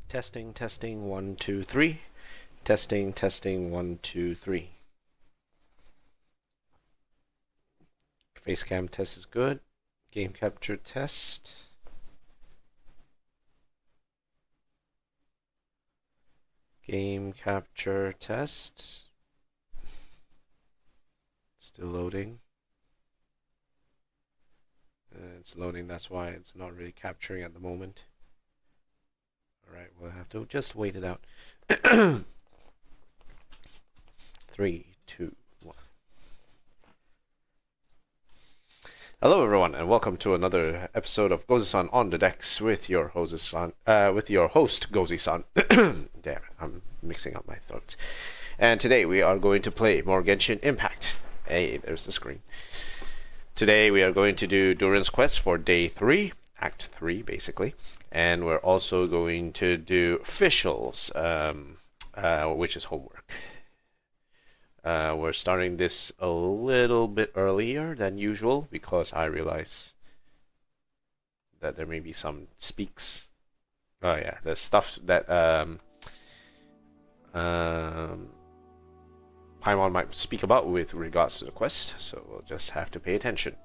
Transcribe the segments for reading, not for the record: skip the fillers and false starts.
Testing, testing, 1, 2, 3. Testing, testing, 1, 2, 3. Facecam test is good. Game capture test. Game capture test. Still loading. It's loading, that's why it's not really capturing at the moment. Alright, we'll have to just wait it out. 3, 2, 1. Hello everyone, and welcome to another episode of Gozi-san on the Decks with your host Gozi-san. Damn, I'm mixing up my thoughts. And today we are going to play more Genshin Impact. Hey, there's the screen. Today we are going to do Durin's quest for day 3, Act 3 basically. And we're also going to do Fischl's, which is homework. We're starting this a little bit earlier than usual because I realize that there may be some speaks. Oh yeah, the stuff that Paimon might speak about with regards to the quest, so we'll just have to pay attention.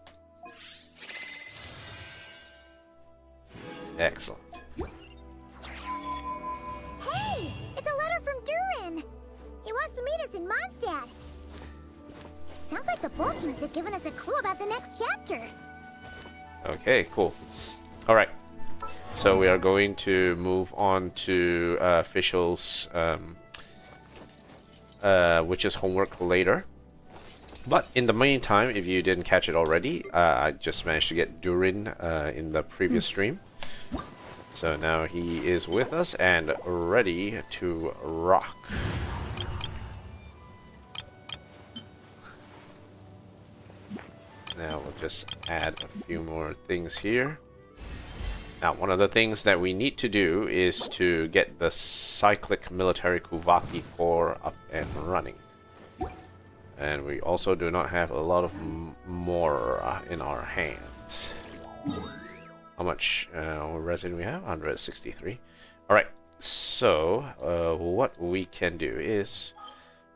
Excellent. Hey! It's a letter from Durin! He wants to meet us in Mondstadt. Sounds like the book must have given us a clue about the next chapter. Okay, cool. Alright. So we are going to move on to Fischl's which is homework later. But in the meantime, if you didn't catch it already, I just managed to get Durin in the previous stream. So now he is with us and ready to rock. Now we'll just add a few more things here. Now, one of the things that we need to do is to get the cyclic military Kuvaki core up and running. And we also do not have a lot of more in our hands. How much resin do we have? 163. Alright, so what we can do is,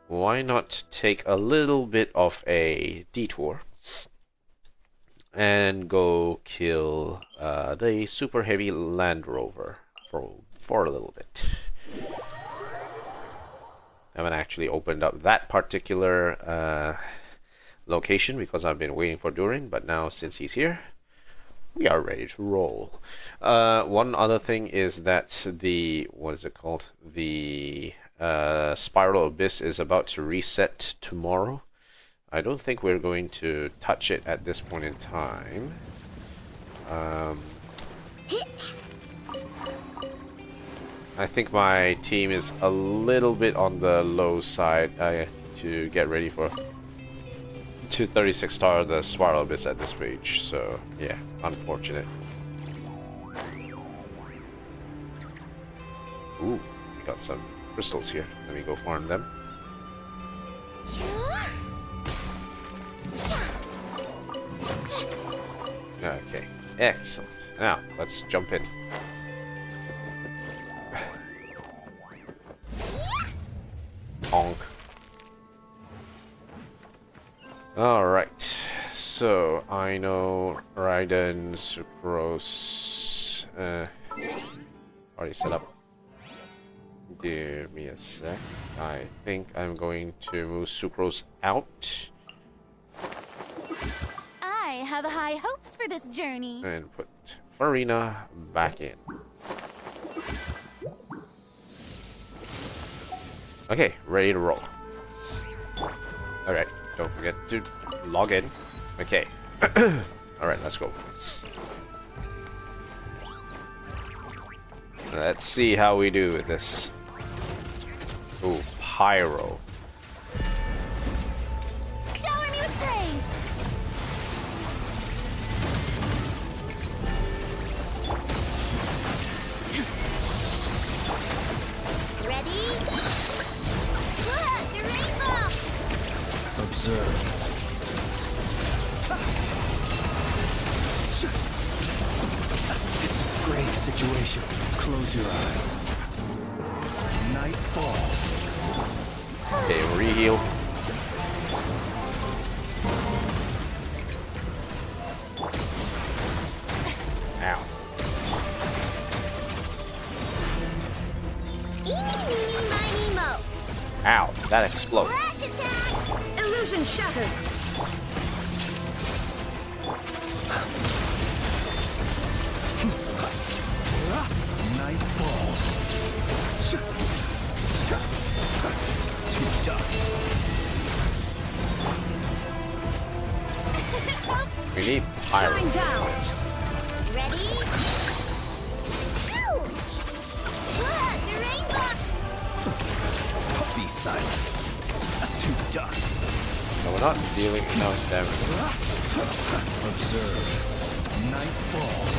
why not take a little bit of a detour and go kill the super heavy Land Rover for a little bit. I haven't actually opened up that particular location because I've been waiting for Durin, but now since he's here, we are ready to roll. One other thing is that the, what is it called? The Spiral Abyss is about to reset tomorrow. I don't think we're going to touch it at this point in time. I think my team is a little bit on the low side to get ready for 236 star the Spiral Abyss at this stage. So yeah, unfortunate. Ooh, we got some crystals here. Let me go farm them. Okay, excellent. Now, let's jump in. Honk. Alright, so I know Raiden, Sucrose, already set up. Give me a sec. I think I'm going to move Sucrose out. I have high hopes for this journey. And put Farina back in. Okay, ready to roll. Alright, don't forget to log in. Okay. Alright, let's go. Let's see how we do with this. Ooh, Pyro. Shower me with praise! Ready? Look, the rainbow! Observe. It's a grace. situation. Close your eyes. Night falls. Okay, re-heal. Ow. Eeny, meeny, miny, mo. Ow, that explodes. Flash attack! Illusion shattered! Night falls. To dust. We need pyro. Shine down! Ready? Ouch! Look, the rainbow! Be silent. To dust. No, we're not dealing enough damage. Observe. Night falls.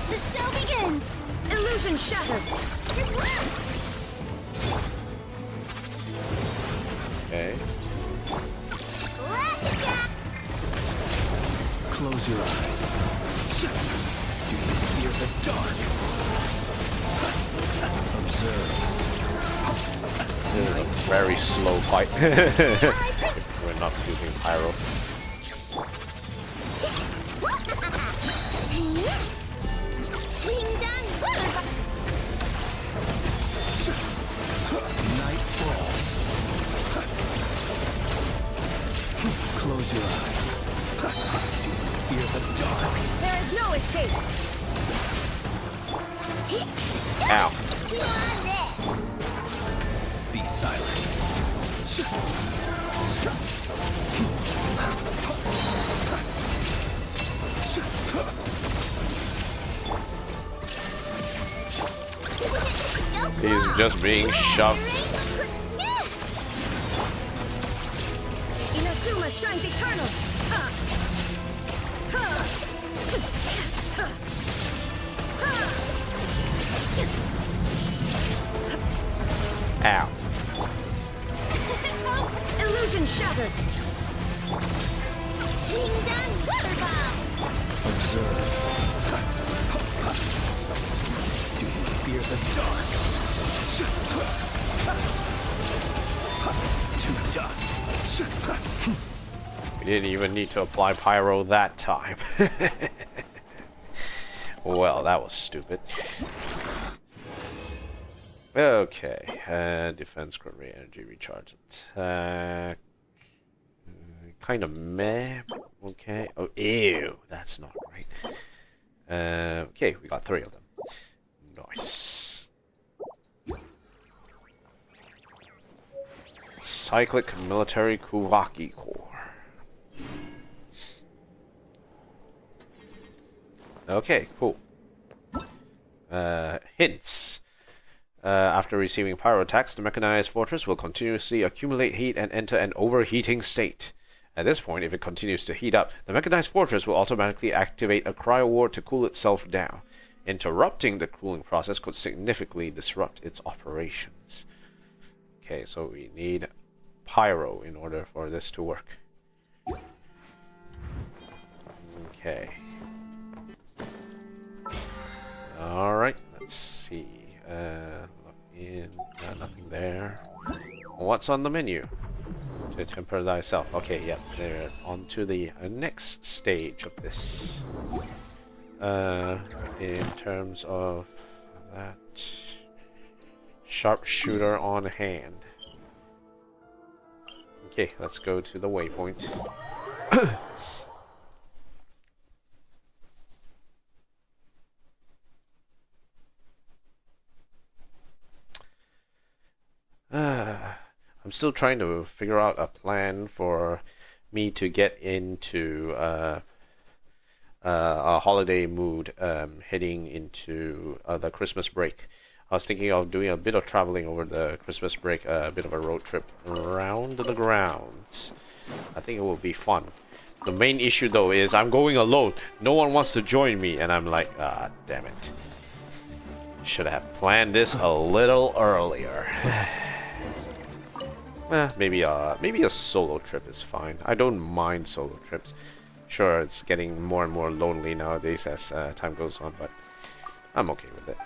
The show begins! Illusion shattered! Okay. Flash attack! Close your eyes. Do you fear the dark? Observe. This is a very slow fight. If we're not using pyro. Night falls. Close your eyes. Do you fear the dark? There is no escape! Ow. Be silent. He's just being shoved. Inazuma shines eternal! Ow. Illusion shattered! Ding-dong water bomb! Observe. Do you fear the dark? To dust. We didn't even need to apply pyro that time. Well, that was stupid. Okay, defense, crit rate, energy recharge, attack. Kind of meh. Okay. Oh, ew, that's not right. Okay, we got 3 of them. Nice. Cyclic Military Kuvaki Core. Okay, cool. Hints. After receiving pyro attacks, the mechanized fortress will continuously accumulate heat and enter an overheating state. At this point, if it continues to heat up, the mechanized fortress will automatically activate a cryo ward to cool itself down. Interrupting the cooling process could significantly disrupt its operations. Okay, so we need pyro in order for this to work. Okay. Alright, let's see. Nothing there. What's on the menu? To temper thyself. Okay, yep, they're on to the next stage of this. In terms of that, sharpshooter on hand. Okay, let's go to the waypoint. I'm still trying to figure out a plan for me to get into a holiday mood heading into the Christmas break. I was thinking of doing a bit of traveling over the Christmas break, a bit of a road trip around the grounds. I think it will be fun. The main issue though is I'm going alone. No one wants to join me, and I'm like, ah, damn it. Should have planned this a little earlier. Maybe a solo trip is fine. I don't mind solo trips. Sure, it's getting more and more lonely nowadays as time goes on, but I'm okay with it.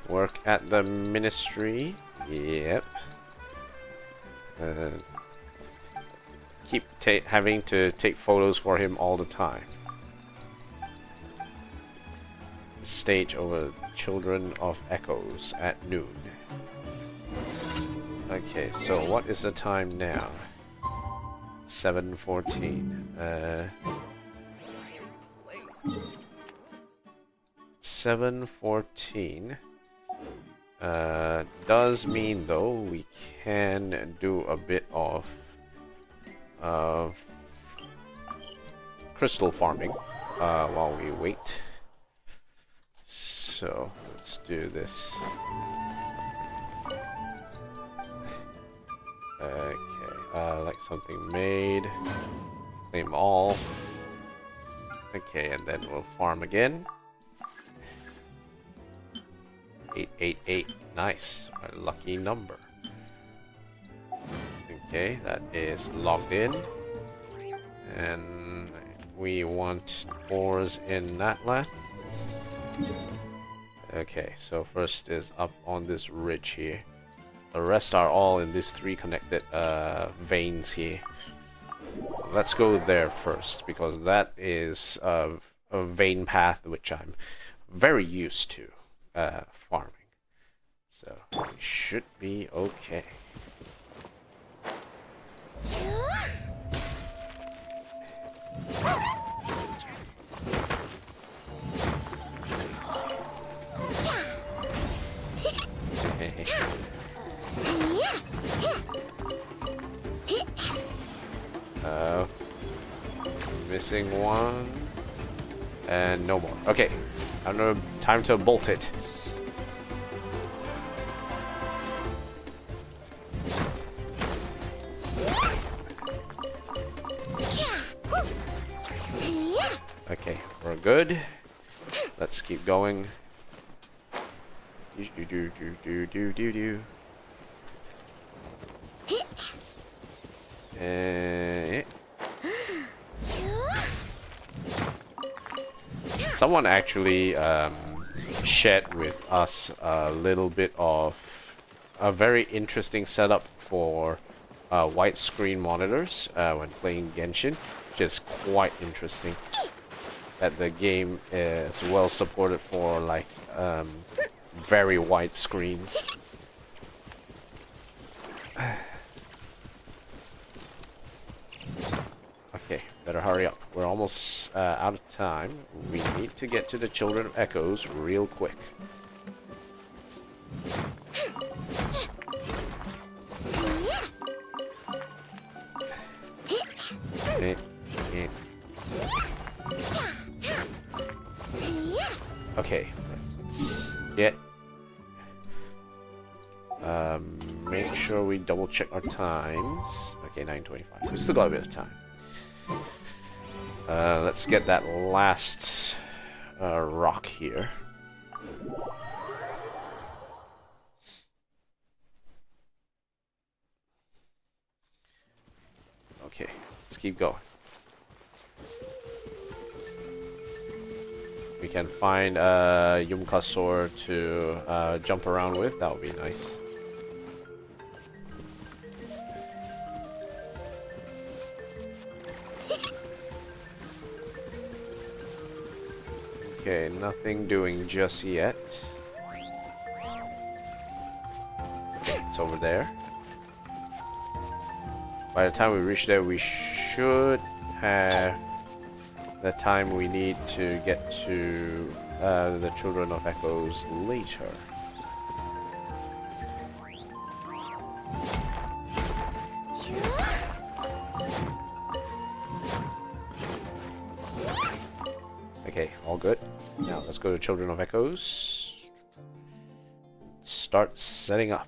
Work at the ministry. Yep. Keep having to take photos for him all the time. Stage over Children of Echoes at noon. Okay, so what is the time now? 7:14. 7:14. Does mean though we can do a bit of crystal farming while we wait. So let's do this. Okay, like something made. Claim all. Okay, and then we'll farm again. 888. Nice. A lucky number. Okay, that is logged in. And we want ores in that land. Okay, so first is up on this ridge here. The rest are all in these 3 connected veins here. Let's go there first, because that is a vein path which I'm very used to farming. So we should be okay. Missing one. And no more. Okay. I don't know. Time to bolt it. Okay, we're good. Let's keep going. Do. Someone actually shared with us a little bit of a very interesting setup for widescreen monitors when playing Genshin, which is quite interesting. That the game is well supported for like very wide screens. Okay, better hurry up. We're almost out of time. We need to get to the Children of Echoes real quick. Okay, let's get... make sure we double check our times. Okay, 9:25. We still got a bit of time. Let's get that last rock here. Okay, let's keep going. We can find Yumka sword to jump around with. That would be nice. Okay, nothing doing just yet. Okay, it's over there. By the time we reach there, we should have the time we need to get to the Children of Echoes later. Okay, all good. Now let's go to Children of Echoes. Start setting up.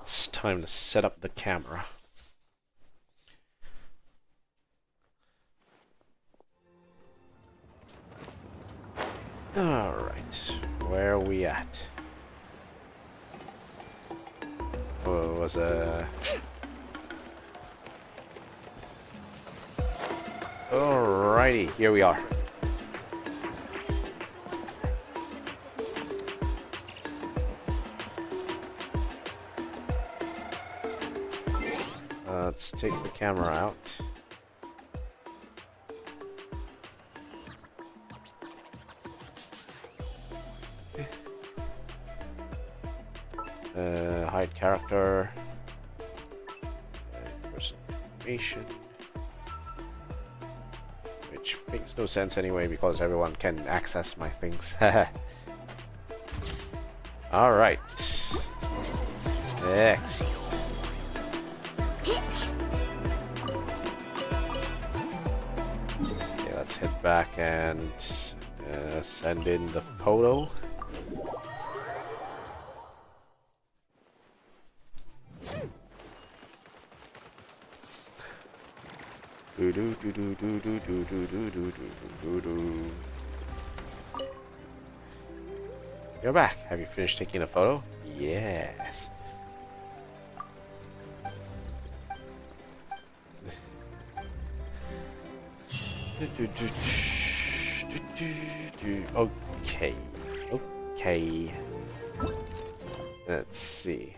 It's time to set up the camera. Alright, where are we at? Oh, it was a... Alrighty, here we are. Let's take the camera out. Hide character. Personal information. Which makes no sense anyway because everyone can access my things. Alright. Excellent. Okay, let's head back and send in the photo. You're back. Have you finished taking a photo? Yes. Okay. Okay. Let's see.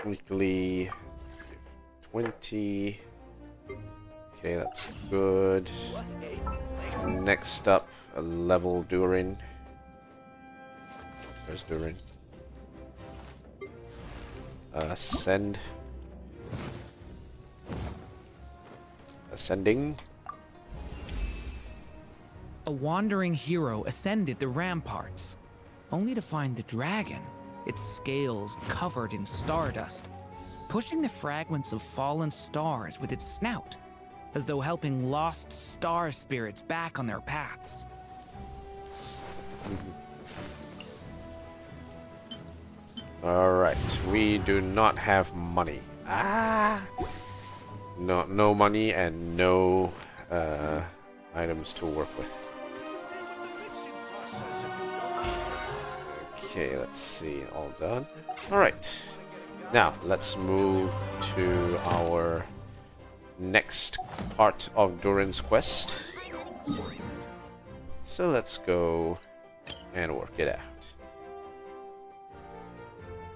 Weekly 20. Okay, that's good. Next up, a level Durin. Where's Durin? Ascend. Ascending. A wandering hero ascended the ramparts, only to find the dragon, its scales covered in stardust, pushing the fragments of fallen stars with its snout, as though helping lost star spirits back on their paths. Alright, we do not have money. No money and no items to work with. Okay, let's see, all done. Alright, now let's move to our next part of Durin's quest. So let's go and work it out.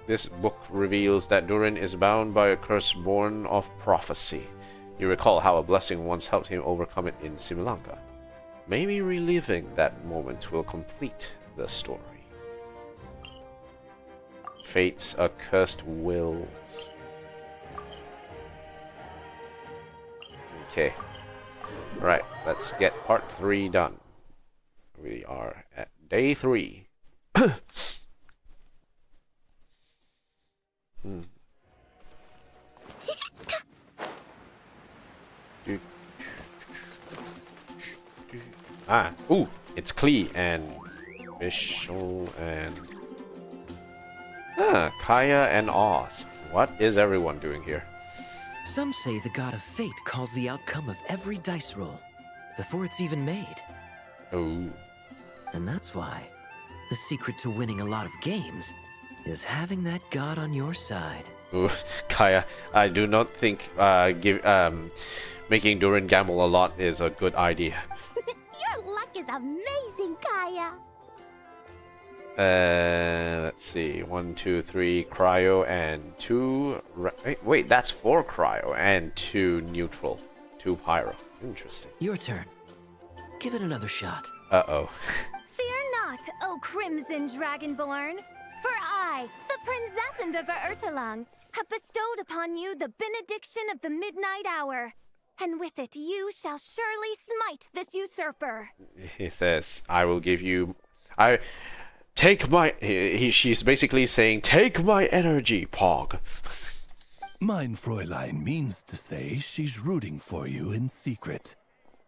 This book reveals that Durin is bound by a curse born of prophecy. You recall how a blessing once helped him overcome it in Similanka. Maybe reliving that moment will complete the story. Fate's accursed wills. Okay. Right, let's get part 3 done. We are at day 3. Ooh, it's Klee and Fischl and Kaya and Oz. What is everyone doing here? Some say the god of fate calls the outcome of every dice roll before it's even made. Oh. And that's why the secret to winning a lot of games is having that god on your side. Ooh, Kaya, I do not think making Durin gamble a lot is a good idea. Your luck is amazing, Kaya. Let's see. 1, 2, 3 cryo and 2. Wait, that's 4 cryo and 2 neutral, 2 pyro. Interesting. Your turn. Give it another shot. Uh-oh. Fear not, O Crimson Dragonborn, for I, the Princess of Ertalang, have bestowed upon you the benediction of the midnight hour, and with it you shall surely smite this usurper. He says, I will give you... Take my... She's basically saying, take my energy, Pog. Mein Fräulein means to say she's rooting for you in secret.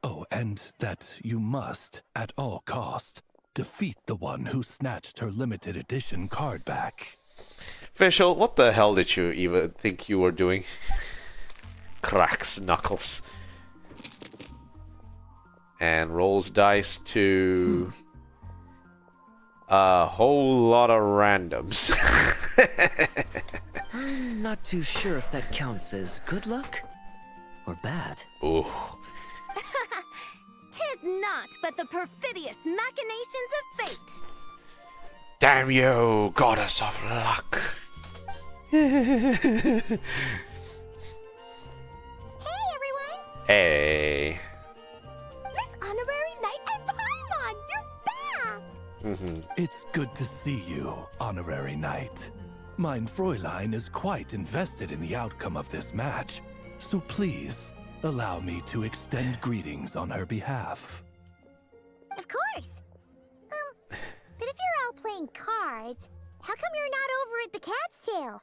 Oh, and that you must, at all cost, defeat the one who snatched her limited edition card back. Fischl, what the hell did you even think you were doing? Cracks knuckles. and rolls dice to a whole lot of randoms. I'm not too sure if that counts as good luck or bad. Ooh. Tis not but the perfidious machinations of fate. Damn you, goddess of luck. Hey, everyone! Hey. This honorary knight at Paimon! You're back! It's good to see you, honorary knight. Mein Fräulein is quite invested in the outcome of this match, so please allow me to extend greetings on her behalf. Of course! But if you're out playing cards, how come you're not over at the Cat's Tail?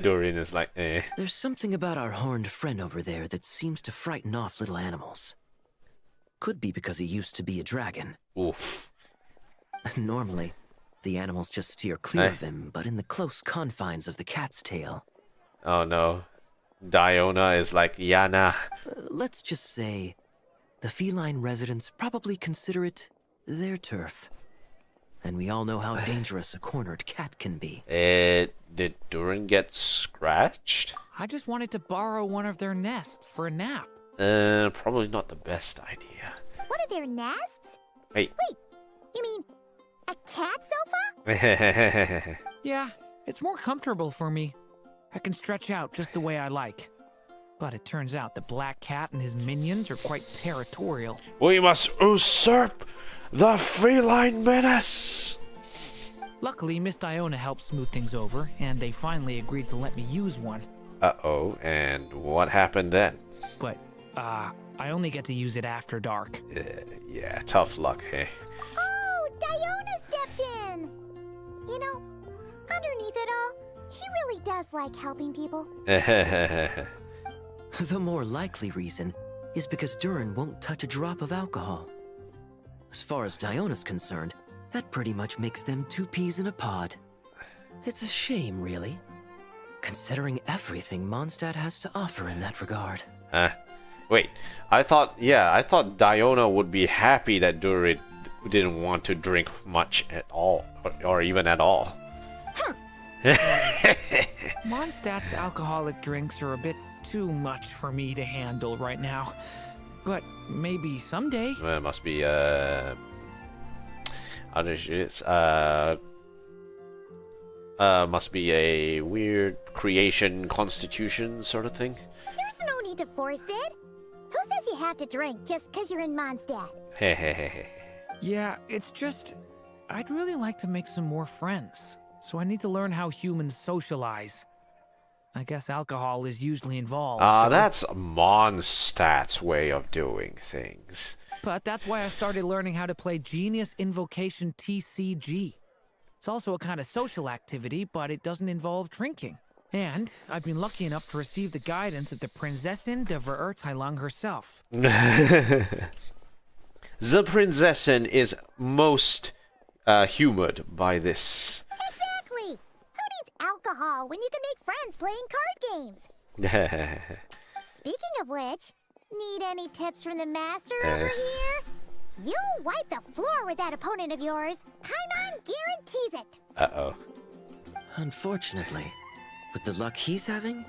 Durin is like, eh. There's something about our horned friend over there that seems to frighten off little animals. Could be because he used to be a dragon. Oof. Normally, the animals just steer clear of him, but in the close confines of the Cat's Tail. Oh no. Diona is like, Yana. Let's just say, the feline residents probably consider it their turf. And we all know how dangerous a cornered cat can be. Did Durin get scratched? I just wanted to borrow one of their nests for a nap. Probably not the best idea. What are their nests? Wait. Wait, you mean a cat sofa? Yeah, it's more comfortable for me. I can stretch out just the way I like. But it turns out the Black Cat and his minions are quite territorial. We must usurp the feline menace! Luckily, Miss Diona helped smooth things over, and they finally agreed to let me use one. Uh-oh, and what happened then? But, I only get to use it after dark. Yeah, tough luck, hey? Oh, Diona stepped in! You know, underneath it all, she really does like helping people. The more likely reason is because Durin won't touch a drop of alcohol. As far as Diona's concerned, that pretty much makes them two peas in a pod. It's a shame, really, considering everything Mondstadt has to offer in that regard. Wait, I thought Diona would be happy that Durin didn't want to drink much at all, or even at all. Mondstadt's alcoholic drinks are a bit too much for me to handle right now. But maybe someday. Well, it must be must be a weird creation constitution sort of thing. There's no need to force it. Who says you have to drink just because you're in Mondstadt? Yeah, it's just I'd really like to make some more friends. So I need to learn how humans socialize. I guess alcohol is usually involved. That's Mondstadt's way of doing things. But that's why I started learning how to play Genius Invocation TCG. It's also a kind of social activity, but it doesn't involve drinking. And I've been lucky enough to receive the guidance of the Prinzessin de Verurteilung herself. The Prinzessin is most humored by this. Exactly! Who needs alcohol when you can make friends playing card games? Speaking of which, need any tips from the master over here? You wipe the floor with that opponent of yours. Paimon guarantees it. Uh-oh. Unfortunately, with the luck he's having,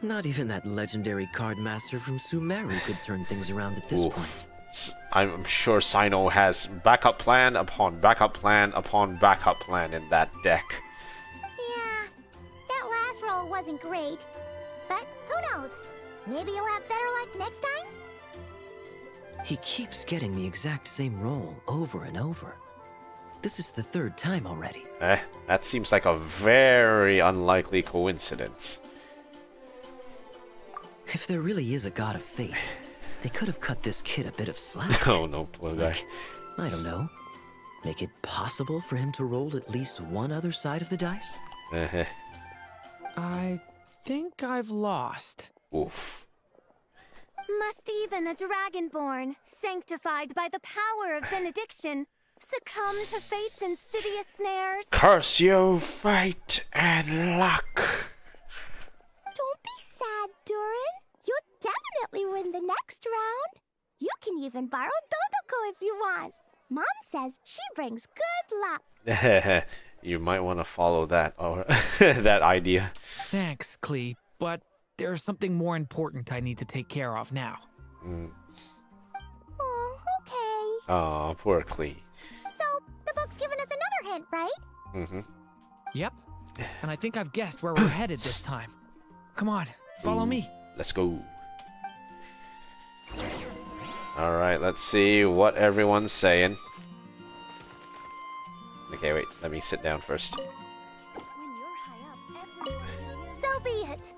not even that legendary card master from Sumeru could turn things around at this point. I'm sure Sino has backup plan upon backup plan upon backup plan in that deck. Yeah, that last roll wasn't great. But who knows? Maybe you'll have better luck next time? He keeps getting the exact same roll over and over. This is the third time already. That seems like a very unlikely coincidence. If there really is a god of fate, they could have cut this kid a bit of slack. Oh no, poor guy. Like, I don't know, make it possible for him to roll at least one other side of the dice? I think I've lost. Oof. Must even a dragonborn, sanctified by the power of benediction, succumb to fate's insidious snares? Curse you, fate and luck. Don't be sad, Durin. You're definitely win the next round. You can even borrow Dodoko if you want. Mom says she brings good luck. You might want to follow that or that idea. Thanks, Klee, but there's something more important I need to take care of now. Oh, okay. Oh, poor Klee. So, the book's given us another hint, right? Mm-hmm. Yep. And I think I've guessed where we're headed this time. Come on, follow me. Let's go. Alright, let's see what everyone's saying. Okay, wait, let me sit down first. When you're high up, everyone... So be it.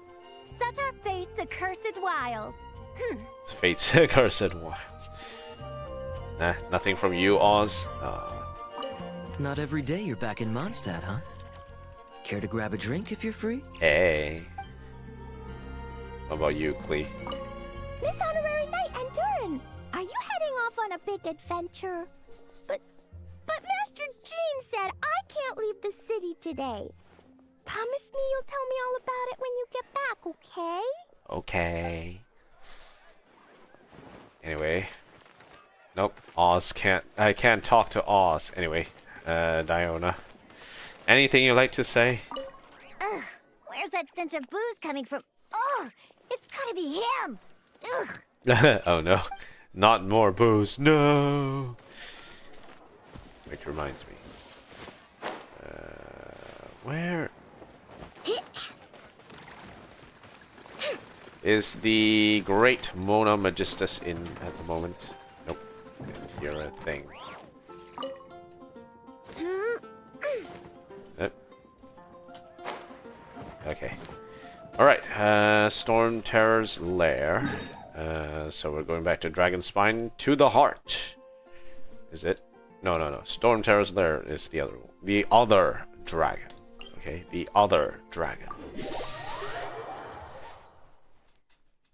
Such are fate's accursed wiles. It's fate's cursed wilds. Nah, nothing from you, Oz. Not every day you're back in Mondstadt, huh? Care to grab a drink if you're free? Hey. What about you, Klee? Miss Honorary Knight and Durin, are you heading off on a big adventure? But Master Jean said I can't leave the city today. Promise me you'll tell me all about it when you get back, okay? Okay. Anyway. Nope, Oz can't. I can't talk to Oz. Anyway, Diona. Anything you'd like to say? Ugh, where's that stench of booze coming from? Ugh, it's gotta be him. Ugh. Oh no. Not more booze. No. Which reminds me. Where is the great Mona Magistus in at the moment? Nope. Didn't hear a thing. Okay. Alright, Storm Terror's lair. So we're going back to Dragon Spine to the heart. Is it? No. Storm Terror's lair is the other one. The other dragon. Okay, the other dragon.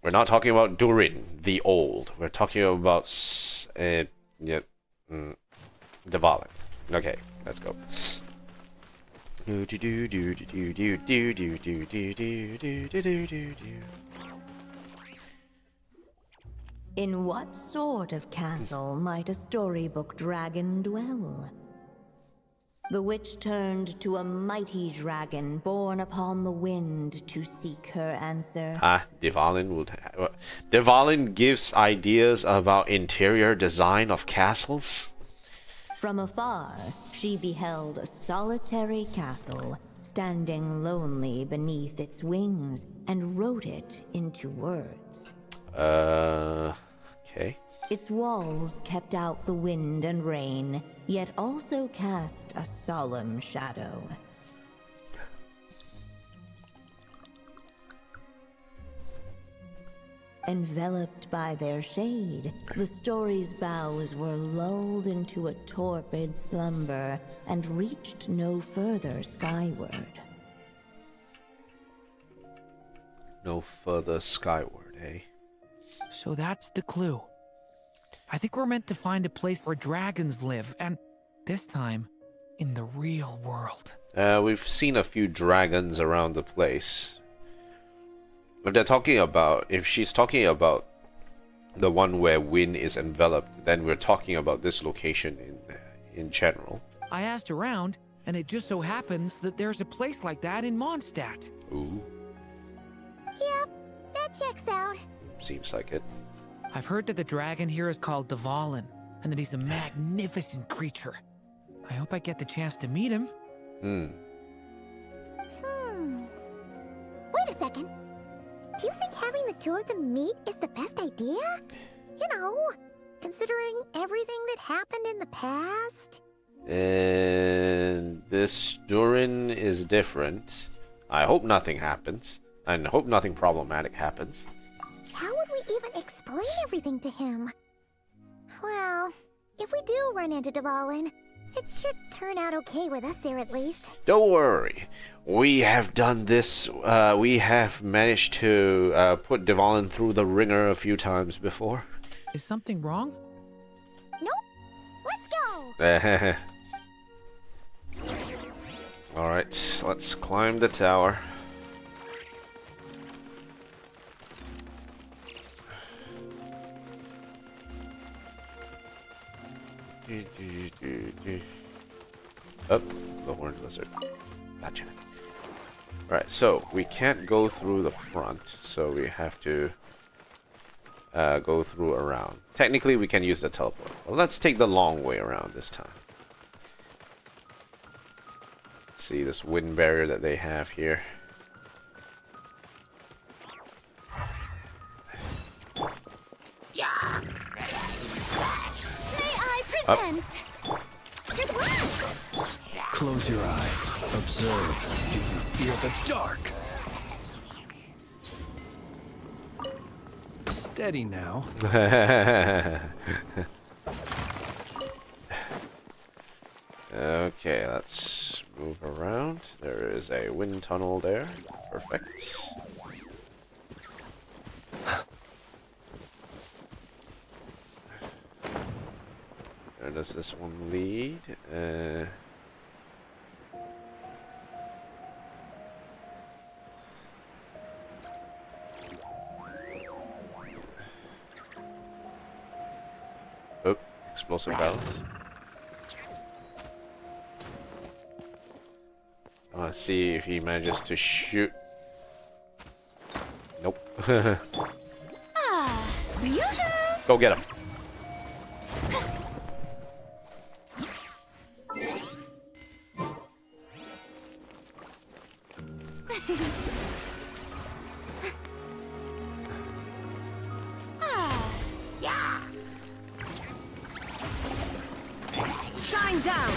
We're not talking about Durin, the old. We're talking about Dvalin. Okay, let's go. In what sort of castle might a storybook dragon dwell? The witch turned to a mighty dragon born upon the wind to seek her answer. Dvalin gives ideas about interior design of castles? From afar, she beheld a solitary castle, standing lonely beneath its wings, and wrote it into words. Okay. Its walls kept out the wind and rain, yet also cast a solemn shadow. Enveloped by their shade, the story's boughs were lulled into a torpid slumber and reached no further skyward. No further skyward, eh? So that's the clue. I think we're meant to find a place where dragons live, and this time, in the real world. We've seen a few dragons around the place. If she's talking about the one where Wynn is enveloped, then we're talking about this location in general. I asked around, and it just so happens that there's a place like that in Mondstadt. Ooh, Yep, that checks out. seems like it. I've heard that the dragon here is called Dvalin, and that he's a magnificent creature. I hope I get the chance to meet him. Wait a second. Do you think having the two of them meet is the best idea? You know, considering everything that happened in the past? And this Durin is different. I hope nothing happens. And hope nothing problematic happens. How would we even explain everything to him? Well, if we do run into Dvalin, it should turn out okay with us here at least. Don't worry. We have done this. We have managed to put Dvalin through the ringer a few times before. Is something wrong? Nope. Let's go! Alright, let's climb the tower. Oh, the horned lizard. Gotcha. Right, so we can't go through the front, so we have to go through around. Technically, we can use the teleport. Well, let's take the long way around this time. See this wind barrier that they have here. May I present? Good luck! Close your eyes. Observe. Do you fear the dark? Steady now. Okay, let's move around. There is a wind tunnel there. Perfect. Where does this one lead? Oh, explosive battles. I want to see if he manages to shoot. Nope. Go get him. Shine down!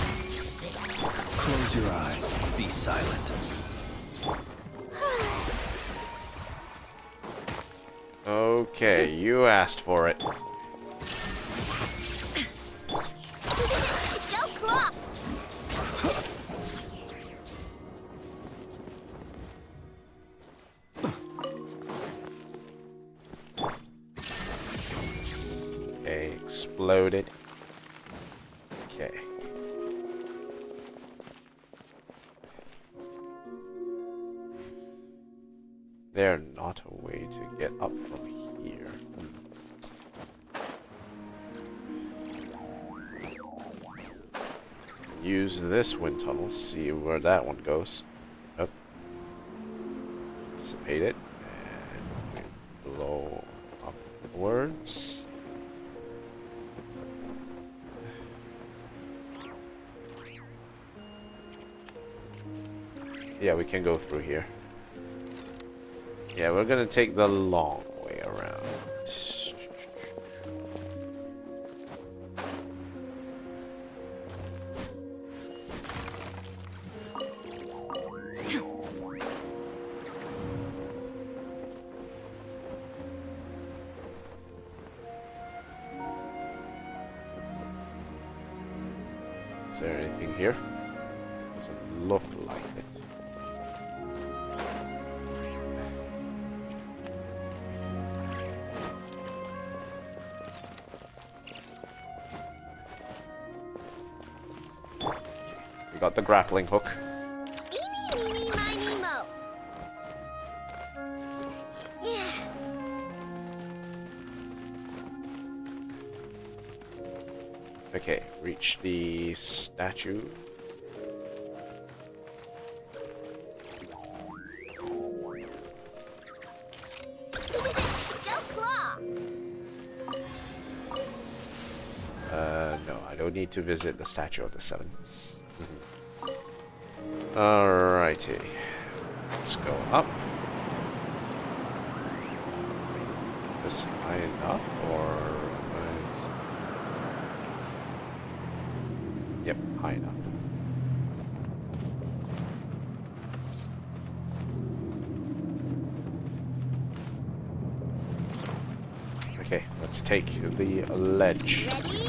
Close your eyes. Be silent. Okay, you asked for it. Go Claw! Okay, exploded. Okay. There's not a way to get up from here. Use this wind tunnel, see where that one goes. Up. Dissipate it. And blow upwards. Yeah, we can go through here. Yeah, we're gonna take the long way around. Is there anything here? Doesn't look like it. We got the grappling hook. Eeny, meeny, miny, mo. Yeah. Okay, reach the statue. Go Claw! No, I don't need to visit the statue of the seven. Alrighty. Let's go up. Is this high enough, or yep, high enough. Okay, let's take the ledge. Ready?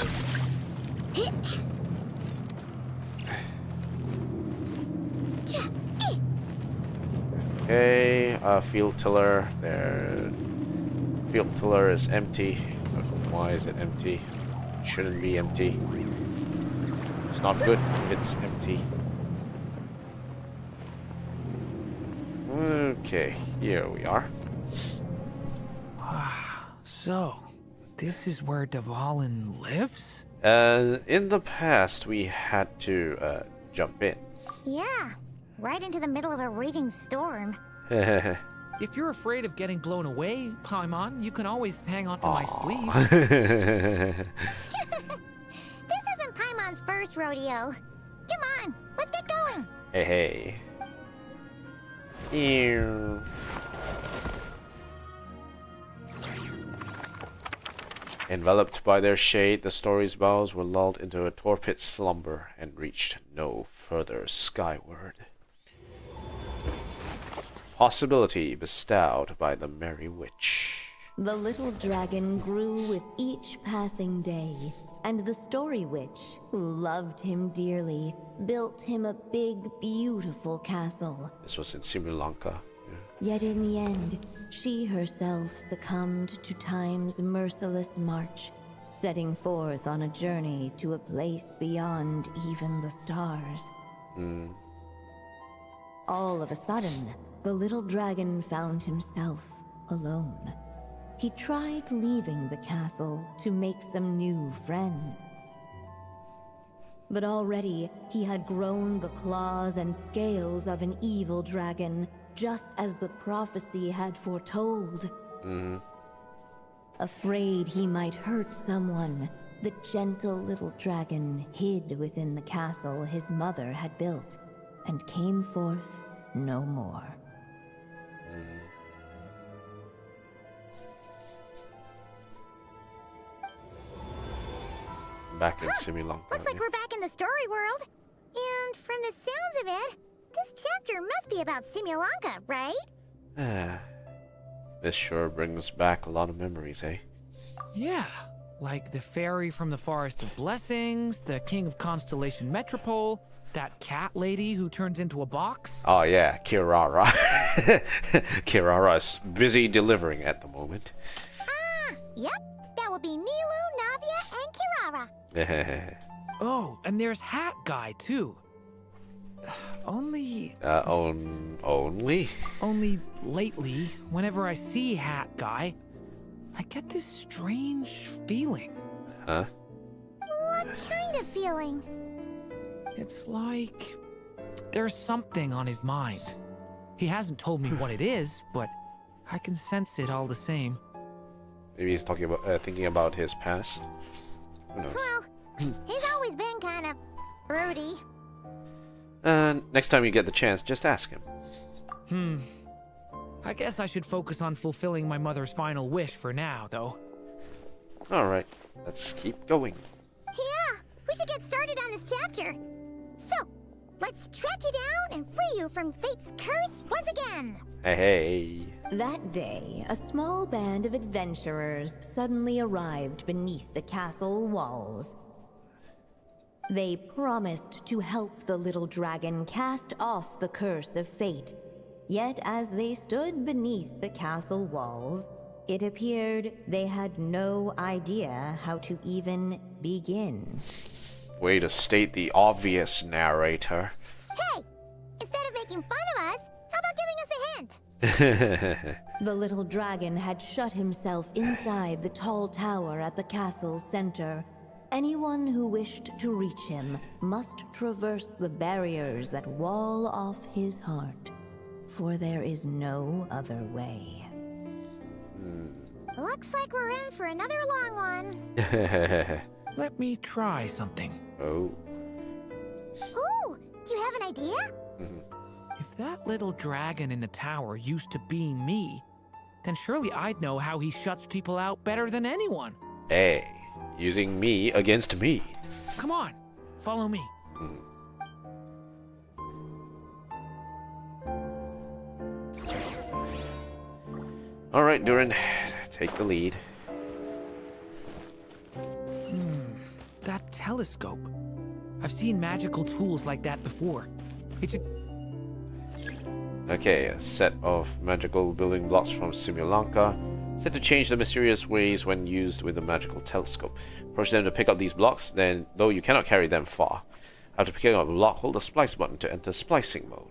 Okay, field tiller. There. Field tiller is empty. Why is it empty? It shouldn't be empty. It's not good if it's empty. Okay, here we are. So, this is where Dvalin lives? In the past, we had to jump in. Yeah, right into the middle of a raging storm. If you're afraid of getting blown away, Paimon, you can always hang on to my sleeve. This isn't Paimon's first rodeo. Come on, let's get going. Hey, hey. Ew. Enveloped by their shade, the story's boughs were lulled into a torpid slumber and reached no further skyward. Possibility bestowed by the merry witch. The little dragon grew with each passing day, and the story witch, who loved him dearly, built him a big, beautiful castle. This was in Sri Lanka. Yet in the end, she herself succumbed to time's merciless march, setting forth on a journey to a place beyond even the stars. All of a sudden, the little dragon found himself alone. He tried leaving the castle to make some new friends. But already, he had grown the claws and scales of an evil dragon, just as the prophecy had foretold. Afraid he might hurt someone, the gentle little dragon hid within the castle his mother had built, and came forth no more. Back in Sri Lanka. Looks like we're back in the story world. And from the sounds of it, this chapter must be about Simulanka, right? This sure brings back a lot of memories, eh? Yeah, like the fairy from the Forest of Blessings, the king of Constellation Metropole, that cat lady who turns into a box. Oh yeah, Kirara. Kirara's busy delivering at the moment. Yep. That will be Nilu, Navia, and Kirara. Oh, and there's Hat Guy, too. Only lately, whenever I see Hat Guy, I get this strange feeling. Huh? What kind of feeling? It's like there's something on his mind. He hasn't told me what it is, but I can sense it all the same. Maybe he's talking about thinking about his past. Who knows? Well, he's always been kind of broody. Next time you get the chance, just ask him. I guess I should focus on fulfilling my mother's final wish for now, though. Alright, let's keep going. Yeah, we should get started on this chapter. So, let's track you down and free you from fate's curse once again. Hey. That day, a small band of adventurers suddenly arrived beneath the castle walls. They promised to help the little dragon cast off the curse of fate. Yet as they stood beneath the castle walls, it appeared they had no idea how to even begin. Way to state the obvious, narrator. Hey, instead of making fun of us, how about giving us a hint? The little dragon had shut himself inside the tall tower at the castle's center. Anyone who wished to reach him must traverse the barriers that wall off his heart, for there is no other way. Looks like we're in for another long one. Let me try something. Oh. Ooh, do you have an idea? If that little dragon in the tower used to be me, then surely I'd know how he shuts people out better than anyone. Hey, using me against me. Come on, follow me. Alright, Durin, take the lead. That telescope. I've seen magical tools like that before. It's a... Okay, a set of magical building blocks from Sri Lanka, said to change the mysterious ways when used with a magical telescope. Approach them to pick up these blocks, then, though you cannot carry them far. After picking up a block, hold the splice button to enter splicing mode.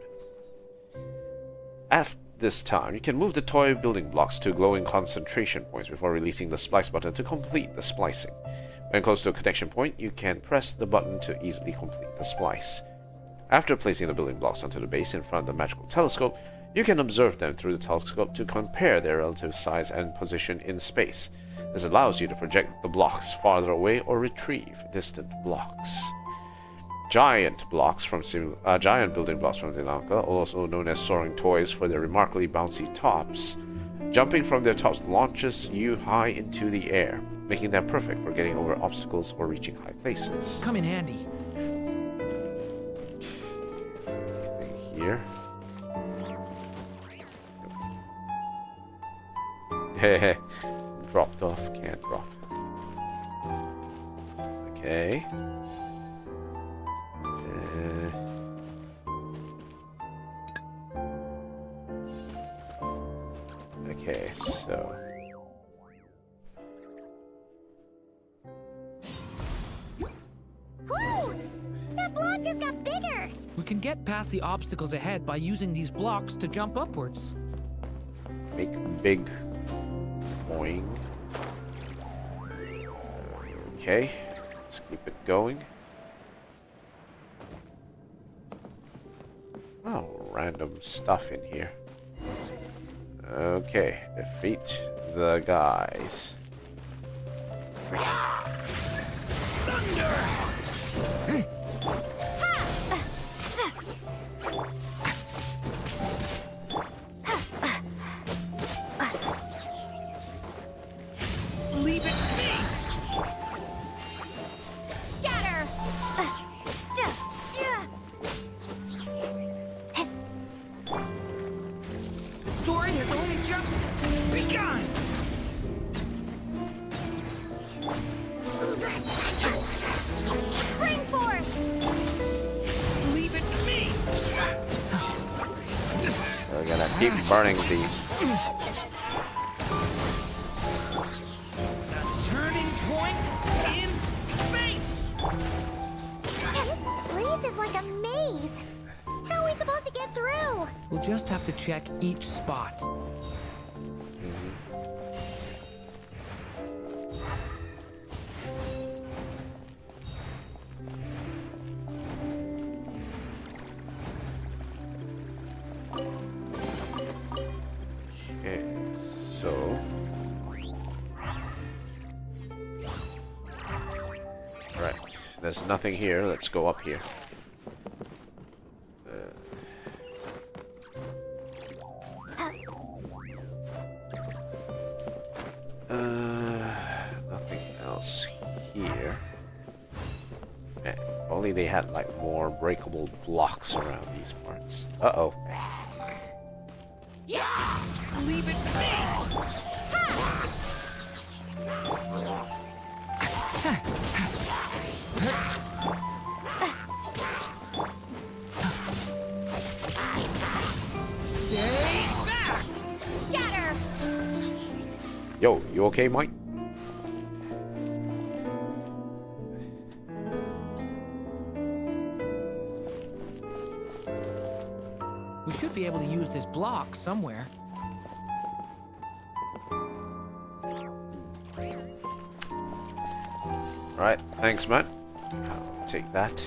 At this time, you can move the toy building blocks to glowing concentration points before releasing the splice button to complete the splicing. When close to a connection point, you can press the button to easily complete the splice. After placing the building blocks onto the base in front of the magical telescope, you can observe them through the telescope to compare their relative size and position in space. This allows you to project the blocks farther away or retrieve distant blocks. Giant building blocks from Sri Lanka, also known as soaring toys for their remarkably bouncy tops. Jumping from their tops launches you high into the air, making them perfect for getting over obstacles or reaching high places. Come in handy. Anything here? Heh dropped off, can't drop. Okay. Okay, so... Whoa! That block just got bigger! We can get past the obstacles ahead by using these blocks to jump upwards. Make big boing. Okay, let's keep it going. Oh, random stuff in here. Okay, defeat the guys. Leave it to me! Scatter! The story has only just begun! Spring forth! Leave it to me! We're gonna keep burning these. The turning point in fate! This place is like a maze! How are we supposed to get through? We'll just have to check each spot. Okay, so... Right, there's nothing here. Let's go up here. Nothing else here. Man, if only they had like more breakable blocks around these parts. Uh-oh. Leave it to me! Stay back! Scatter! Yo, you okay, Mike? We should be able to use this block somewhere. Alright, thanks, man. I'll take that.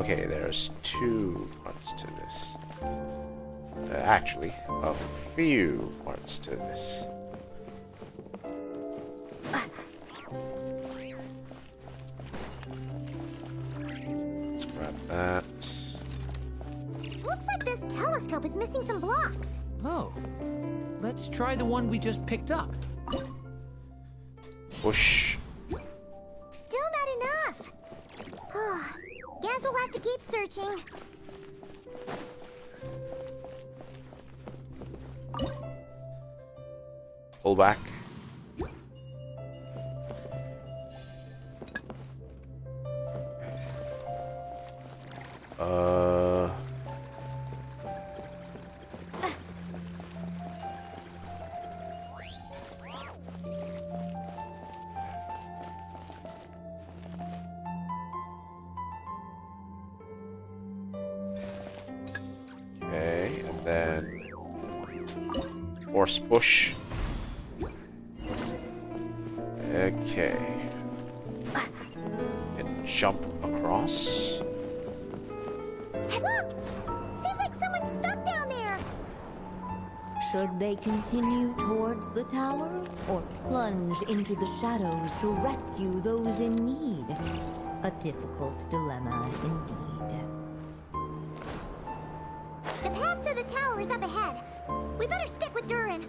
Okay, there's two parts to this. Actually, a few parts to this. Let's grab that. Looks like this telescope is missing some blocks. Oh. Let's try the one we just picked up. Push. Still not enough. Guess we'll have to keep searching. Pull back. Okay, and then force push. Okay. jump across. Hey, look! Seems like someone's stuck down there. Should they continue towards the tower or plunge into the shadows to rescue those in need? A difficult dilemma indeed. The path to the tower is up ahead. We better stick with Durin.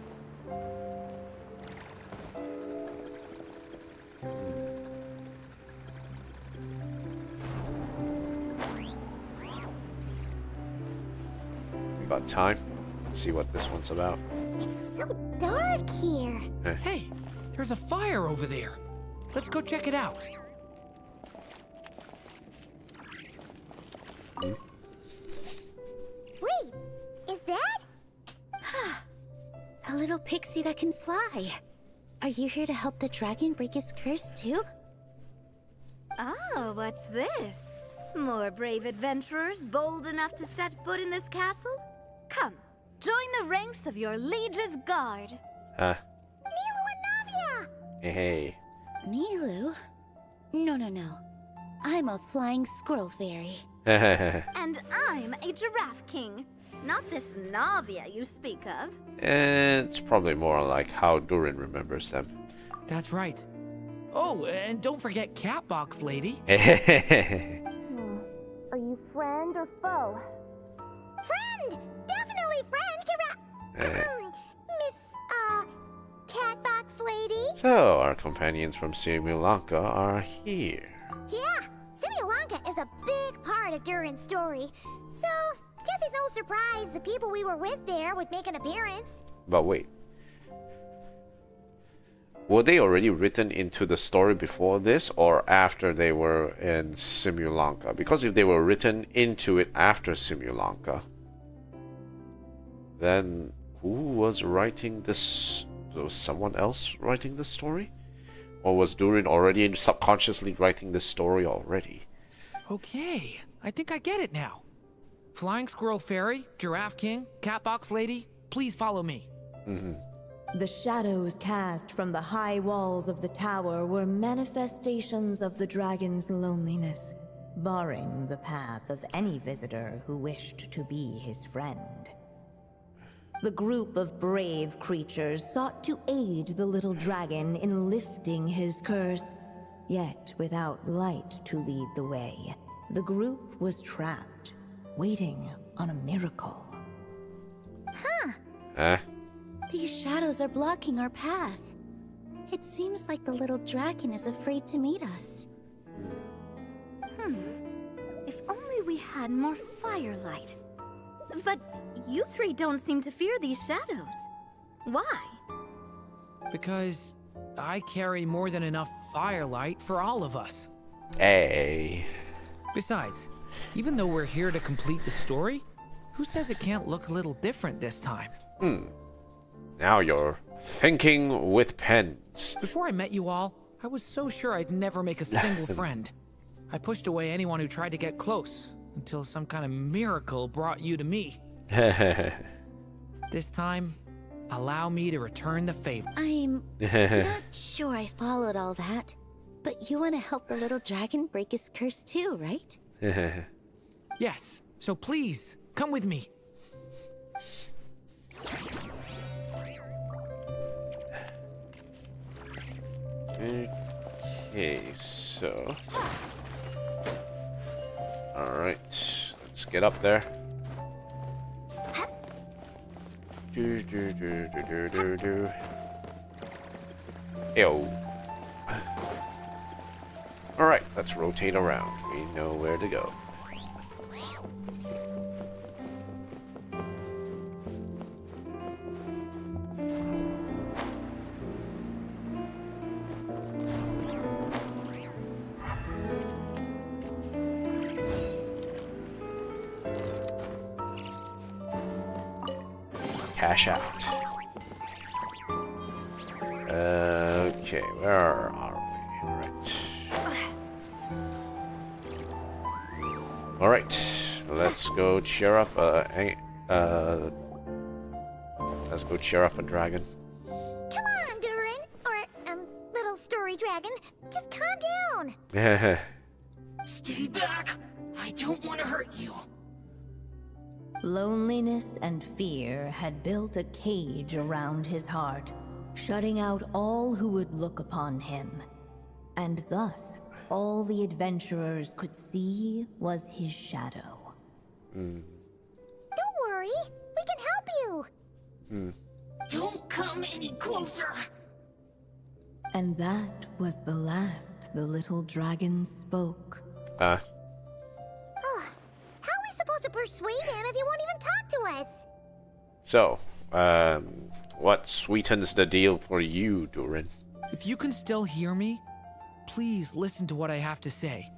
We got time. Let's see what this one's about. It's so dark here. Hey, there's a fire over there. Let's go check it out. Wait, is that? A little pixie that can fly. Are you here to help the dragon break his curse too? Oh, what's this? More brave adventurers bold enough to set foot in this castle? Come, join the ranks of your liege's guard. Huh? Nilu and Navia! Hey. Nilu? No. I'm a flying squirrel fairy. And I'm a giraffe king. Not this Navia you speak of. It's probably more like how Durin remembers them. That's right. Oh, and don't forget Catbox Lady. Are you friend or foe? Friend! Definitely friend, Miss, Catbox Lady? So, our companions from Simulanka are here. Yeah, Simulanka is a big part of Durin's story. So, guess it's no surprise the people we were with there would make an appearance. But wait. Were they already written into the story before this or after they were in Simulanka? Because if they were written into it after Simulanka, then who was writing this? Was someone else writing the story? Or was Durin already subconsciously writing this story already? Okay, I think I get it now. Flying Squirrel Fairy, Giraffe King, Catbox Lady, please follow me. The shadows cast from the high walls of the tower were manifestations of the dragon's loneliness, barring the path of any visitor who wished to be his friend. The group of brave creatures sought to aid the little dragon in lifting his curse, yet without light to lead the way. The group was trapped, waiting on a miracle. Huh? These shadows are blocking our path. It seems like the little dragon is afraid to meet us. If only we had more firelight. But you three don't seem to fear these shadows. Why? Because I carry more than enough firelight for all of us. Hey. Besides, even though we're here to complete the story, who says it can't look a little different this time? Now you're thinking with pens. Before I met you all, I was so sure I'd never make a single friend. I pushed away anyone who tried to get close, until some kind of miracle brought you to me. This time, allow me to return the favor. I'm not sure I followed all that. But you want to help the little dragon break his curse too, right? Yes, so please, come with me. Okay, so... Alright, let's get up there. Do. Ew. Alright, let's rotate around. We know where to go. Cash out. Okay, where are we? Alright, let's go cheer up let's go cheer up a dragon. Come on, Durin. Or, little story dragon. Just calm down. Stay back! I don't want to hurt you. Loneliness and fear had built a cage around his heart, shutting out all who would look upon him. And thus, all the adventurers could see was his shadow. Don't worry, we can help you. Don't come any closer! And that was the last the little dragon spoke. How are we supposed to persuade him if he won't even talk to us? So, what sweetens the deal for you, Durin? If you can still hear me, please listen to what I have to say.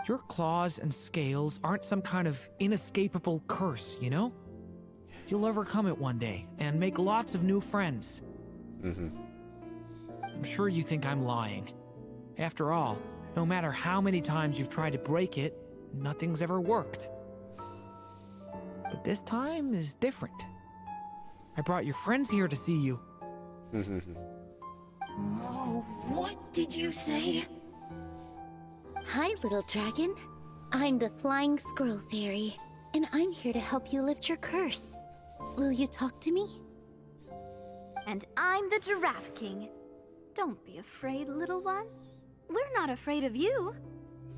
Your claws and scales aren't some kind of inescapable curse, you know? You'll overcome it one day and make lots of new friends. I'm sure you think I'm lying. After all, no matter how many times you've tried to break it, nothing's ever worked. But this time is different. I brought your friends here to see you. Oh, what did you say? Hi, little dragon. I'm the Flying Squirrel Fairy, and I'm here to help you lift your curse. Will you talk to me? And I'm the Giraffe King. Don't be afraid, little one. We're not afraid of you.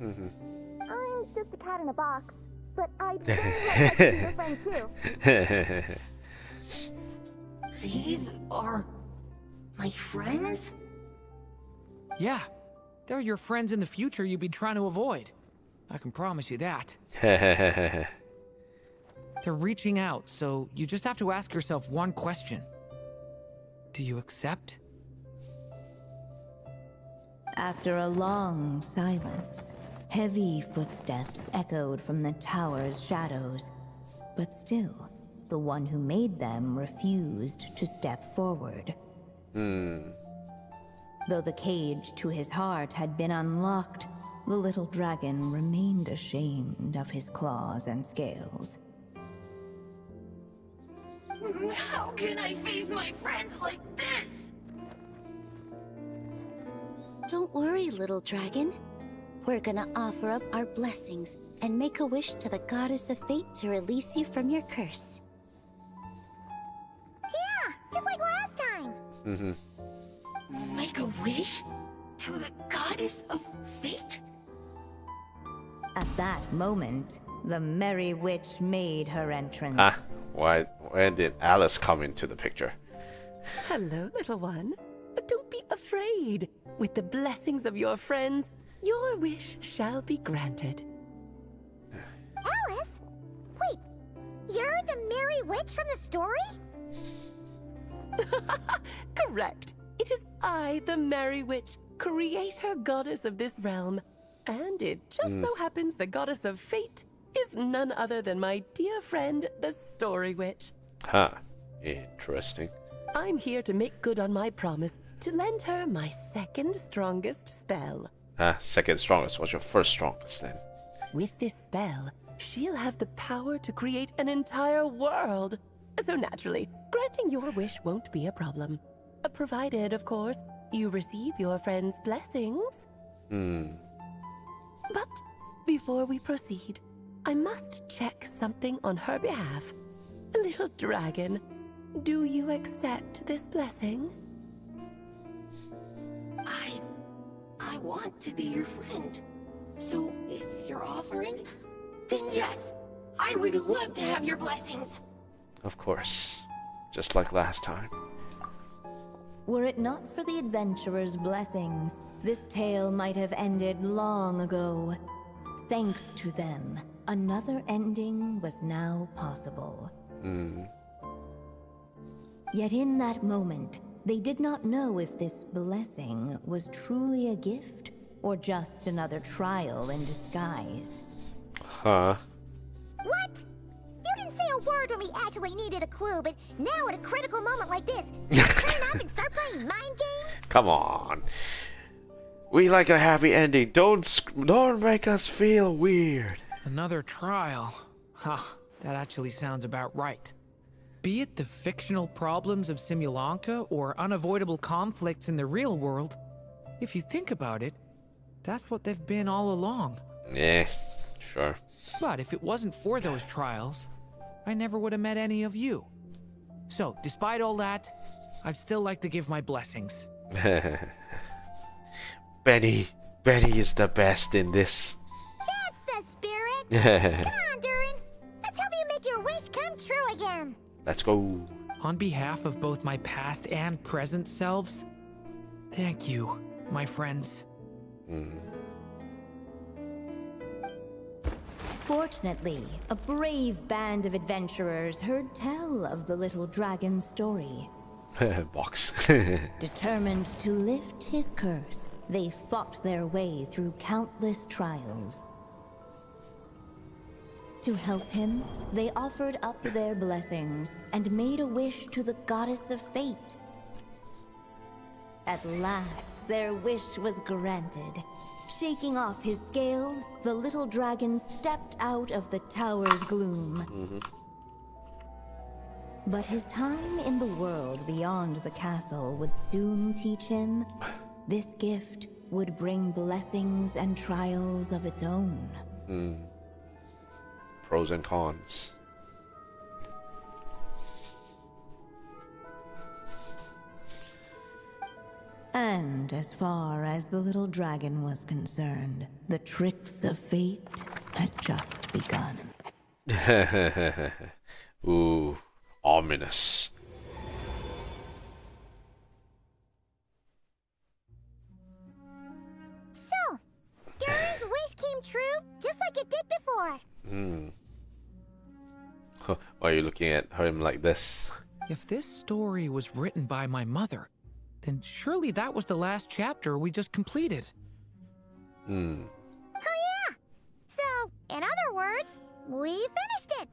I'm just a cat in a box, but I'd very like to see your friend too. These are my friends? Yeah, they're your friends in the future you've been trying to avoid. I can promise you that. They're reaching out, so you just have to ask yourself one question. Do you accept? After a long silence, heavy footsteps echoed from the tower's shadows. But still, the one who made them refused to step forward. Though the cage to his heart had been unlocked, the little dragon remained ashamed of his claws and scales. How can I face my friends like this? Don't worry, little dragon. We're gonna offer up our blessings and make a wish to the goddess of fate to release you from your curse. Yeah, just like last time. Make a wish? To the goddess of fate? At that moment, the merry witch made her entrance. When did Alice come into the picture? Hello, little one. Don't be afraid. With the blessings of your friends, your wish shall be granted. Alice? Wait, you're the Merry Witch from the story? Correct. It is I, the Merry Witch, creator goddess of this realm. And it just so happens the goddess of fate is none other than my dear friend, the Story Witch. Interesting. I'm here to make good on my promise to lend her my second strongest spell. Second strongest. What's your first strongest then? With this spell, she'll have the power to create an entire world. So naturally, granting your wish won't be a problem. Provided, of course, you receive your friend's blessings. But before we proceed, I must check something on her behalf. Little dragon, do you accept this blessing? I want to be your friend. So if you're offering, then yes, I would love to have your blessings. Of course. Just like last time. Were it not for the adventurer's blessings, this tale might have ended long ago. Thanks to them, another ending was now possible. Yet in that moment, they did not know if this blessing was truly a gift or just another trial in disguise. What? You didn't say a word when we actually needed a clue, but now at a critical moment like this, you turn up and start playing mind games? Come on. We like a happy ending. Don't make us feel weird. Another trial. That actually sounds about right. Be it the fictional problems of Simulanka or unavoidable conflicts in the real world, if you think about it, That's what they've been all along. Yeah, sure. But if it wasn't for those trials, I never would have met any of you. So, despite all that, I'd still like to give my blessings. Benny is the best in this. That's the spirit. Come on, Durin. Let's help you make your wish come true again. Let's go. On behalf of both my past and present selves, thank you, my friends. Fortunately, a brave band of adventurers heard tell of the little dragon's story. Box. Determined to lift his curse, they fought their way through countless trials. To help him, they offered up their blessings and made a wish to the goddess of fate. At last, their wish was granted. Shaking off his scales, the little dragon stepped out of the tower's gloom. But his time in the world beyond the castle would soon teach him this gift would bring blessings and trials of its own. Pros and cons. And as far as the little dragon was concerned, the tricks of fate had just begun. Ooh, ominous. So, Durin's wish came true just like it did before. Why are you looking at him like this? If this story was written by my mother, then surely that was the last chapter we just completed. Oh yeah! So, in other words, we finished it!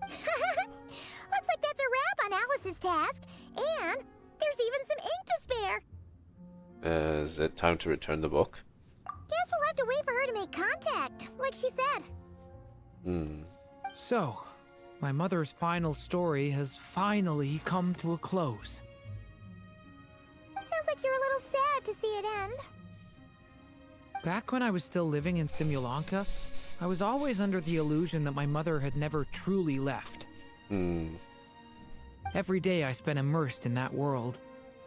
Looks like that's a wrap on Alice's task, and there's even some ink to spare. Is it time to return the book? Guess we'll have to wait for her to make contact, like she said. So, my mother's final story has finally come to a close. Sounds like you're a little sad to see it end. Back when I was still living in Simulanka, I was always under the illusion that my mother had never truly left. Every day I spent immersed in that world.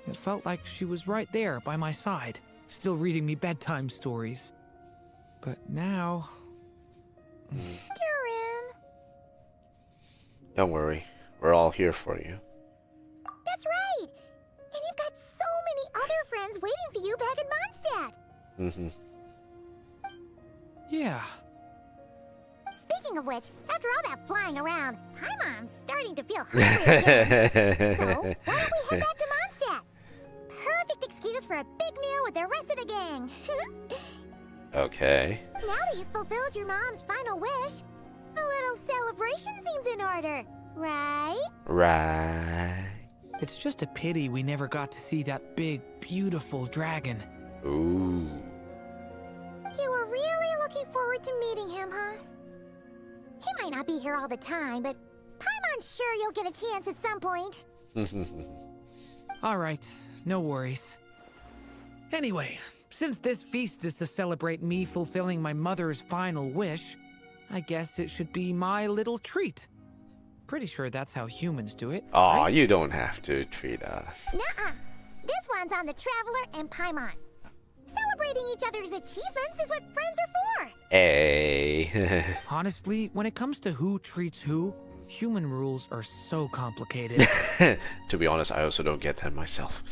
It felt like she was right there by my side, still reading me bedtime stories. But now... Durin! Don't worry, we're all here for you. That's right! And you've got so many other friends waiting for you back in Mondstadt! Yeah. Speaking of which, after all that flying around, Paimon's starting to feel hungry again. So, why don't we head back to Mondstadt? Perfect excuse for a big meal with the rest of the gang. Okay. Now that you've fulfilled your mom's final wish, a little celebration seems in order, right? Right. It's just a pity we never got to see that big, beautiful dragon. Ooh. You were really looking forward to meeting him, huh? He might not be here all the time, but Paimon's sure you'll get a chance at some point. Alright, no worries. Anyway, since this feast is to celebrate me fulfilling my mother's final wish, I guess it should be my little treat. Pretty sure that's how humans do it. Aw, right? you don't have to treat us. Nuh-uh. This one's on the Traveler and Paimon. Celebrating each other's achievements is what friends are for. Hey. Honestly, when it comes to who treats who, human rules are so complicated. To be honest, I also don't get them myself.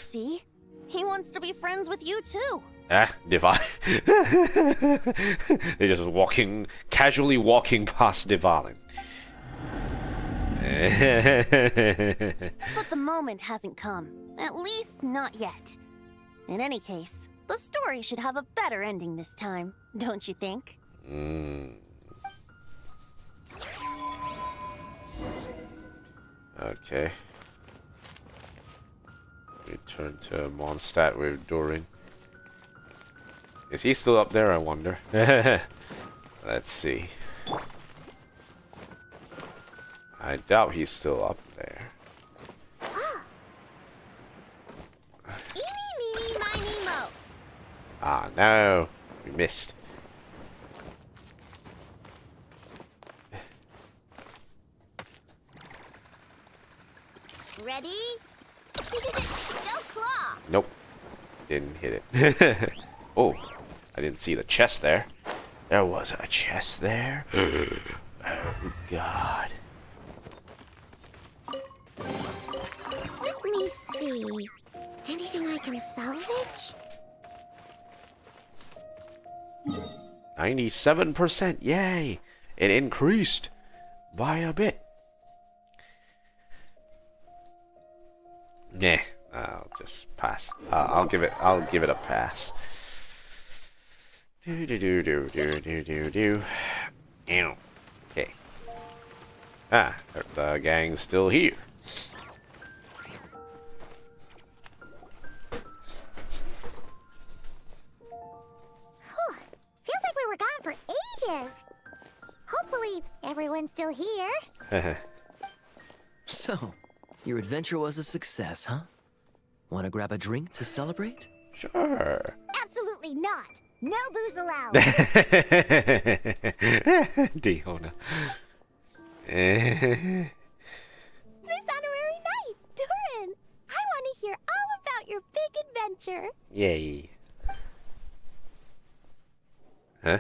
See? He wants to be friends with you too. Divine. They're just casually walking past Divine. But the moment hasn't come. At least not yet. In any case, the story should have a better ending this time, don't you think? Okay. Return to Mondstadt with Durin. Is he still up there, I wonder? Let's see. I doubt he's still up there. Eeny, meeny, miny, mo. Ah, no. We missed. Ready? Go claw! Nope. Didn't hit it. Oh, I didn't see the chest there. There was a chest there. Oh, God. Let me see. Anything I can salvage? 97%. Yay. It increased by a bit. Nah, I'll just pass. I'll give it a pass. Do. Ow. Okay. Ah, the gang's still here. Feels like we were gone for ages. Hopefully, everyone's still here. So, your adventure was a success, huh? Want to grab a drink to celebrate? Sure. Absolutely not. No booze allowed. Diona. This honorary knight, Durin! I want to hear all about your big adventure. Yay. Huh?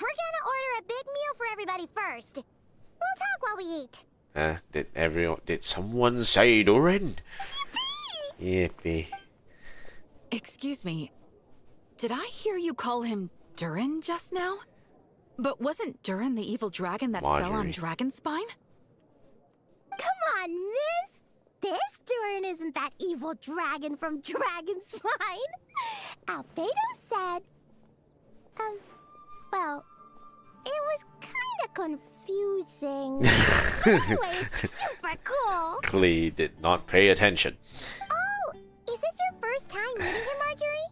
We're gonna order a big meal for everybody first. We'll talk while we eat. Did someone say Durin? Yippee. Excuse me. Did I hear you call him Durin just now? But wasn't Durin the evil dragon that fell on Marjorie. Dragonspine? Come on, miss. This Durin isn't that evil dragon from Dragonspine. Albedo said... well, it was kind of confusing. Anyway, it's super cool. Clee did not pay attention. Oh, is this your first time meeting him, Marjorie?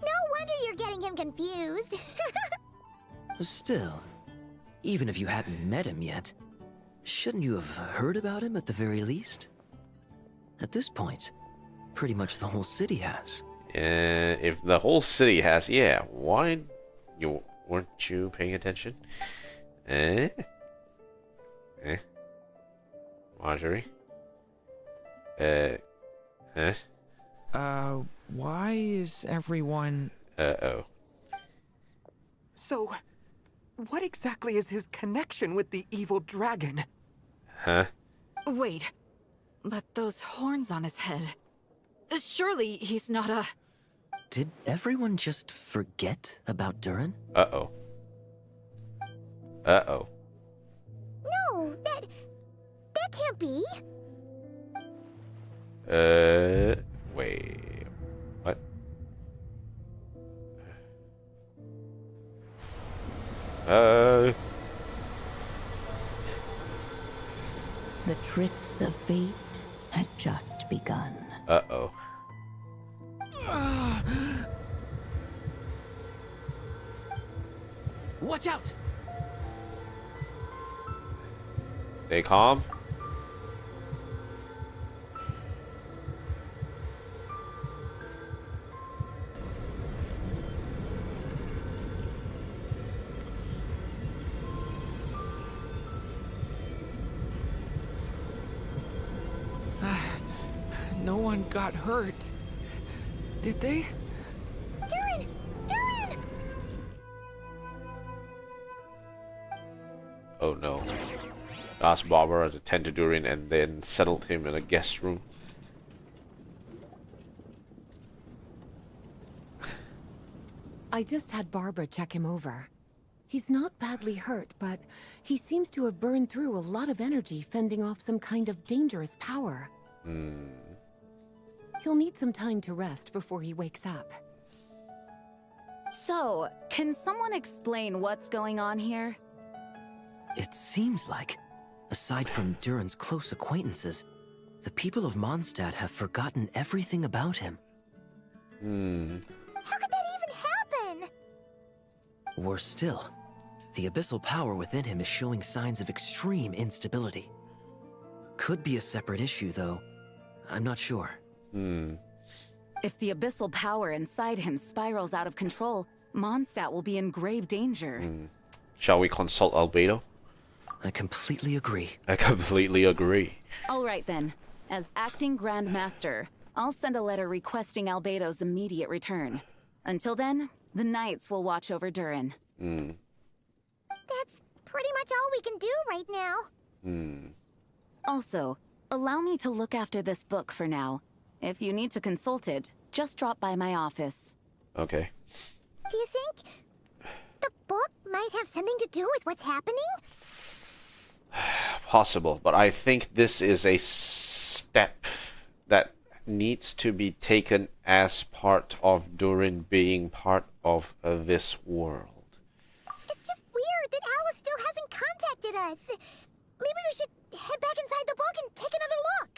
No wonder you're getting him confused. Still, even if you hadn't met him yet, shouldn't you have heard about him at the very least? At this point, pretty much the whole city has. If the whole city has, yeah, why weren't you paying attention? Marjorie? Why is everyone... Uh-oh. So, what exactly is his connection with the evil dragon? Huh? Wait, but those horns on his head. Surely he's not a... Did everyone just forget about Durin? Uh-oh. Uh-oh. No, that can't be. Wait. What? The tricks of fate had just begun. Uh-oh. Watch out! Stay calm. No one got hurt. Did they? Durin! Durin! Oh no. Asked Barbara to tend to Durin and then settled him in a guest room. I just had Barbara check him over. He's not badly hurt, but he seems to have burned through a lot of energy fending off some kind of dangerous power. He'll need some time to rest before he wakes up. So, can someone explain what's going on here? It seems like, aside from Durin's close acquaintances, the people of Mondstadt have forgotten everything about him. How could that even happen? Worse still, the abyssal power within him is showing signs of extreme instability. Could be a separate issue, though. I'm not sure. If the abyssal power inside him spirals out of control, Mondstadt will be in grave danger. Shall we consult Albedo? I completely agree. I completely agree. All right then. As acting Grand Master, I'll send a letter requesting Albedo's immediate return. Until then, the Knights will watch over Durin. That's pretty much all we can do right now. Also, allow me to look after this book for now. If you need to consult it, just drop by my office. Okay. Do you think the book might have something to do with what's happening? Possible, but I think this is a step that needs to be taken as part of Durin being part of this world. It's just weird that Alice still hasn't contacted us. Maybe we should head back inside the book and take another look.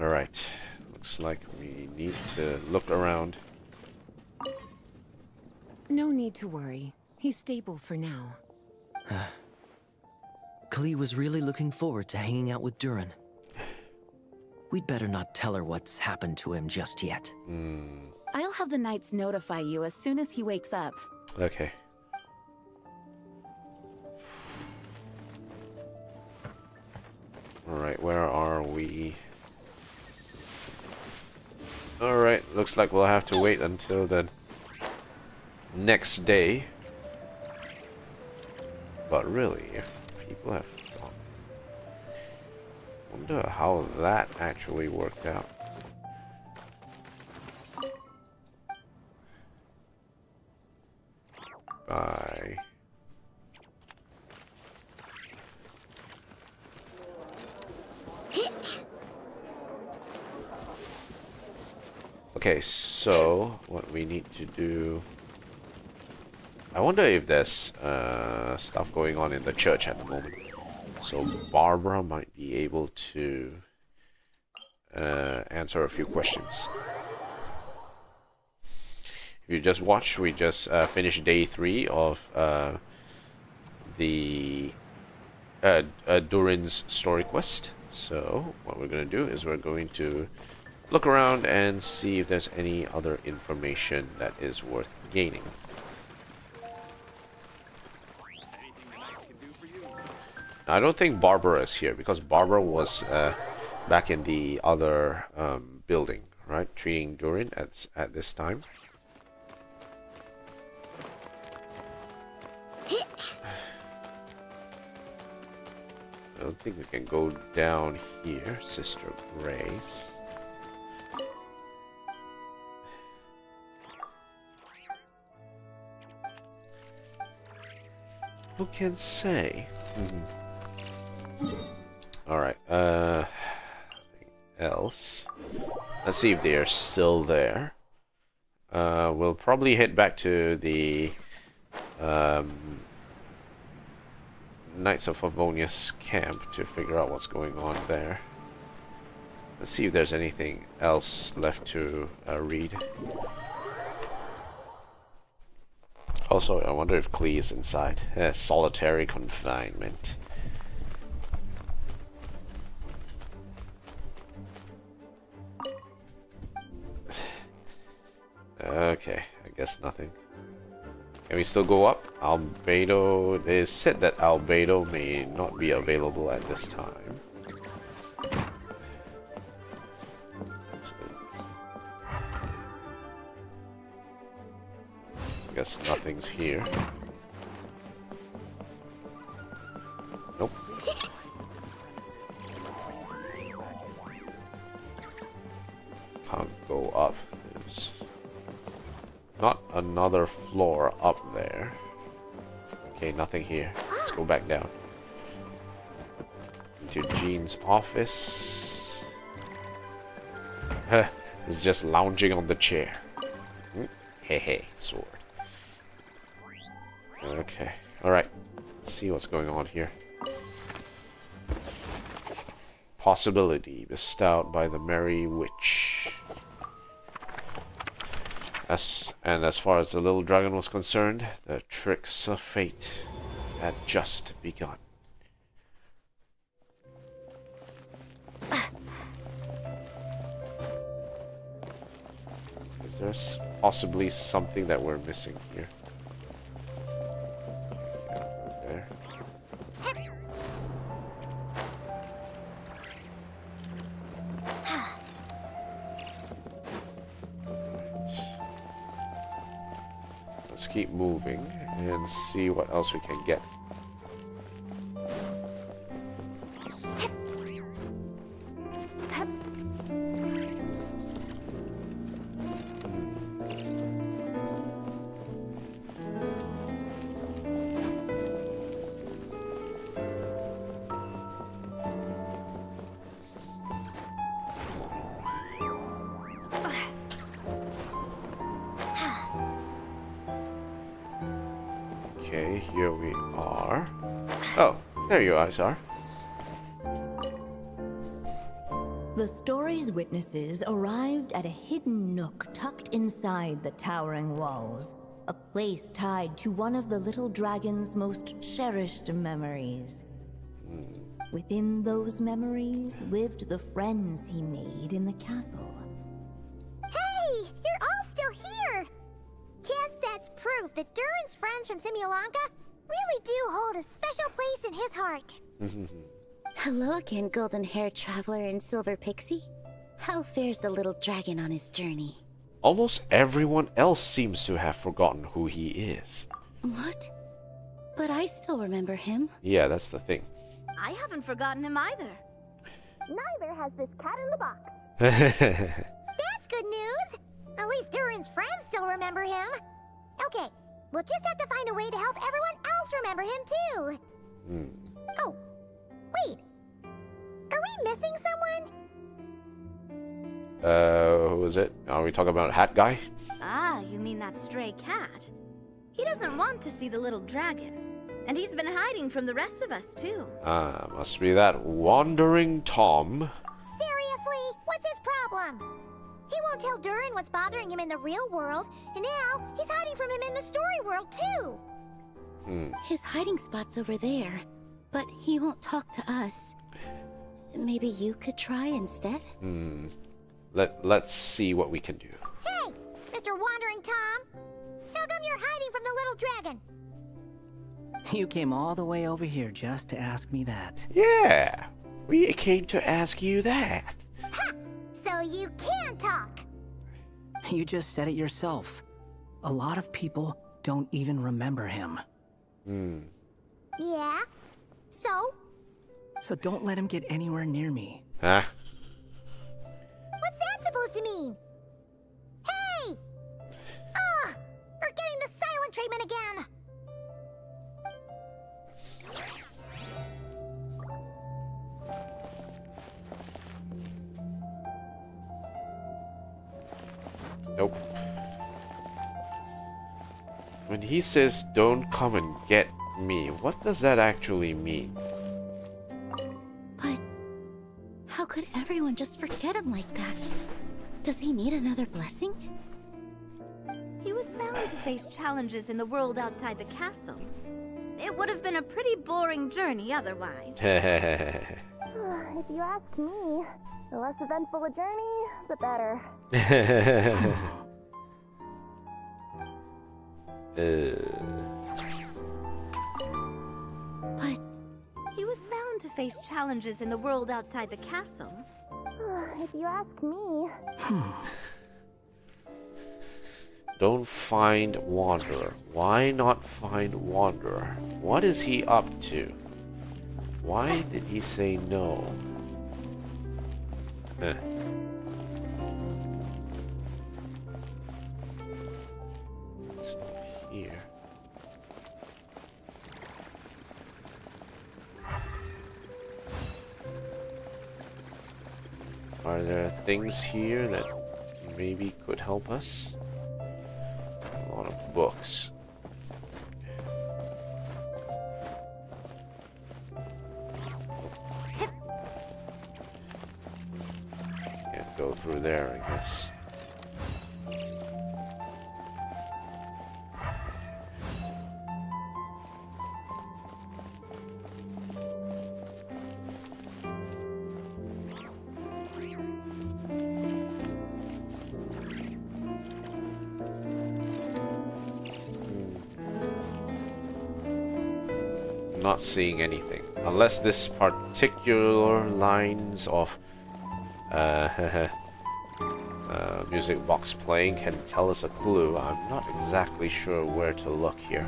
Alright. Looks like we need to look around. No need to worry. He's stable for now. Klee was really looking forward to hanging out with Durin. We'd better not tell her what's happened to him just yet. I'll have the Knights notify you as soon as he wakes up. Okay. Alright, where are we? Alright, looks like we'll have to wait until the next day. But really, if people have thought, wonder how that actually worked out. Bye. Okay, so what we need to do... I wonder if there's stuff going on in the church at the moment. So Barbara might be able to answer a few questions. If you just watched, we just finished day 3 of the Durin's story quest. So what we're going to do is we're going to look around and see if there's any other information that is worth gaining. I don't think Barbara is here because Barbara was back in the other building, right? Treating Durin at this time. I don't think we can go down here, Sister Grace. Who can say? Alright, else. Let's see if they're still there. We'll probably head back to the Knights of Favonius camp to figure out what's going on there. Let's see if there's anything else left to read. Also, I wonder if Klee is inside. Solitary confinement. Okay, I guess nothing. Can we still go up? Albedo... They said that Albedo may not be available at this time. So, I guess nothing's here. Nope. Can't go up. There's not another floor up there. Okay, nothing here. Let's go back down. Into Jean's office. He's just lounging on the chair. Hey, sword. Okay, alright. Let's see what's going on here. Possibility bestowed by the Merry Witch. As far as the little dragon was concerned, the tricks of fate had just begun. There's possibly something that we're missing here. Okay, over there. Let's keep moving and see what else we can get. Okay, here we are. Oh, there you guys are. The story's witnesses arrived at a hidden nook tucked inside the towering walls, a place tied to one of the little dragon's most cherished memories. Within those memories lived the friends he made in the castle. Hey! You're all still here! Guess that's proof that Durin's friends from Simulanka really do hold a special place in his heart. Hello again, golden-haired traveler and silver pixie. How fares the little dragon on his journey? Almost everyone else seems to have forgotten who he is. What? But I still remember him. Yeah, that's the thing. I haven't forgotten him either. Neither has this cat in the box. That's good news! At least Durin's friends still remember him. Okay, we'll just have to find a way to help everyone else remember him too. Oh, wait. Are we missing someone? Who is it? Are we talking about Hat Guy? Ah, you mean that stray cat? He doesn't want to see the little dragon. And he's been hiding from the rest of us too. Ah, must be that wandering Tom. Seriously? What's his problem? He won't tell Durin what's bothering him in the real world, and now he's hiding from him in the story world too. His hiding spot's over there, but he won't talk to us. Maybe you could try instead? Let's see what we can do. Hey, Mr. Wandering Tom! How come you're hiding from the little dragon? You came all the way over here just to ask me that. Yeah, we came to ask you that. Ha! So you can talk! You just said it yourself. A lot of people don't even remember him. Yeah? So? So don't let him get anywhere near me. Huh? What's that supposed to mean? Hey! Ugh! We're getting the silent treatment again! Nope. When he says, "Don't come and get me," what does that actually mean? But how could everyone just forget him like that? Does he need another blessing? He was bound to face challenges in the world outside the castle. It would have been a pretty boring journey otherwise. If you ask me, the less eventful a journey, the better. But he was bound to face challenges in the world outside the castle. If you ask me... Don't find Wanderer. Why not find Wanderer? What is he up to? Why did he say no? It's not here. Are there things here that maybe could help us? A lot of books. Can't go through there, I guess. not seeing anything. Unless this particular lines of music box playing can tell us a clue. I'm not exactly sure where to look here.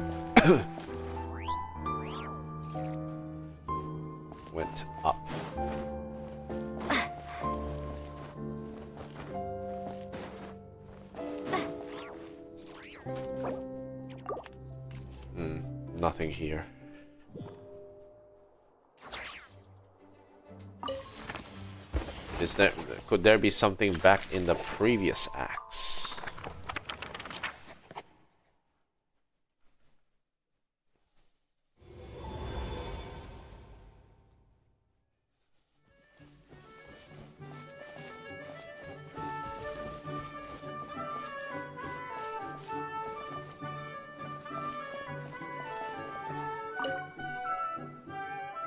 Went up. Nothing here. Could there be something back in the previous acts?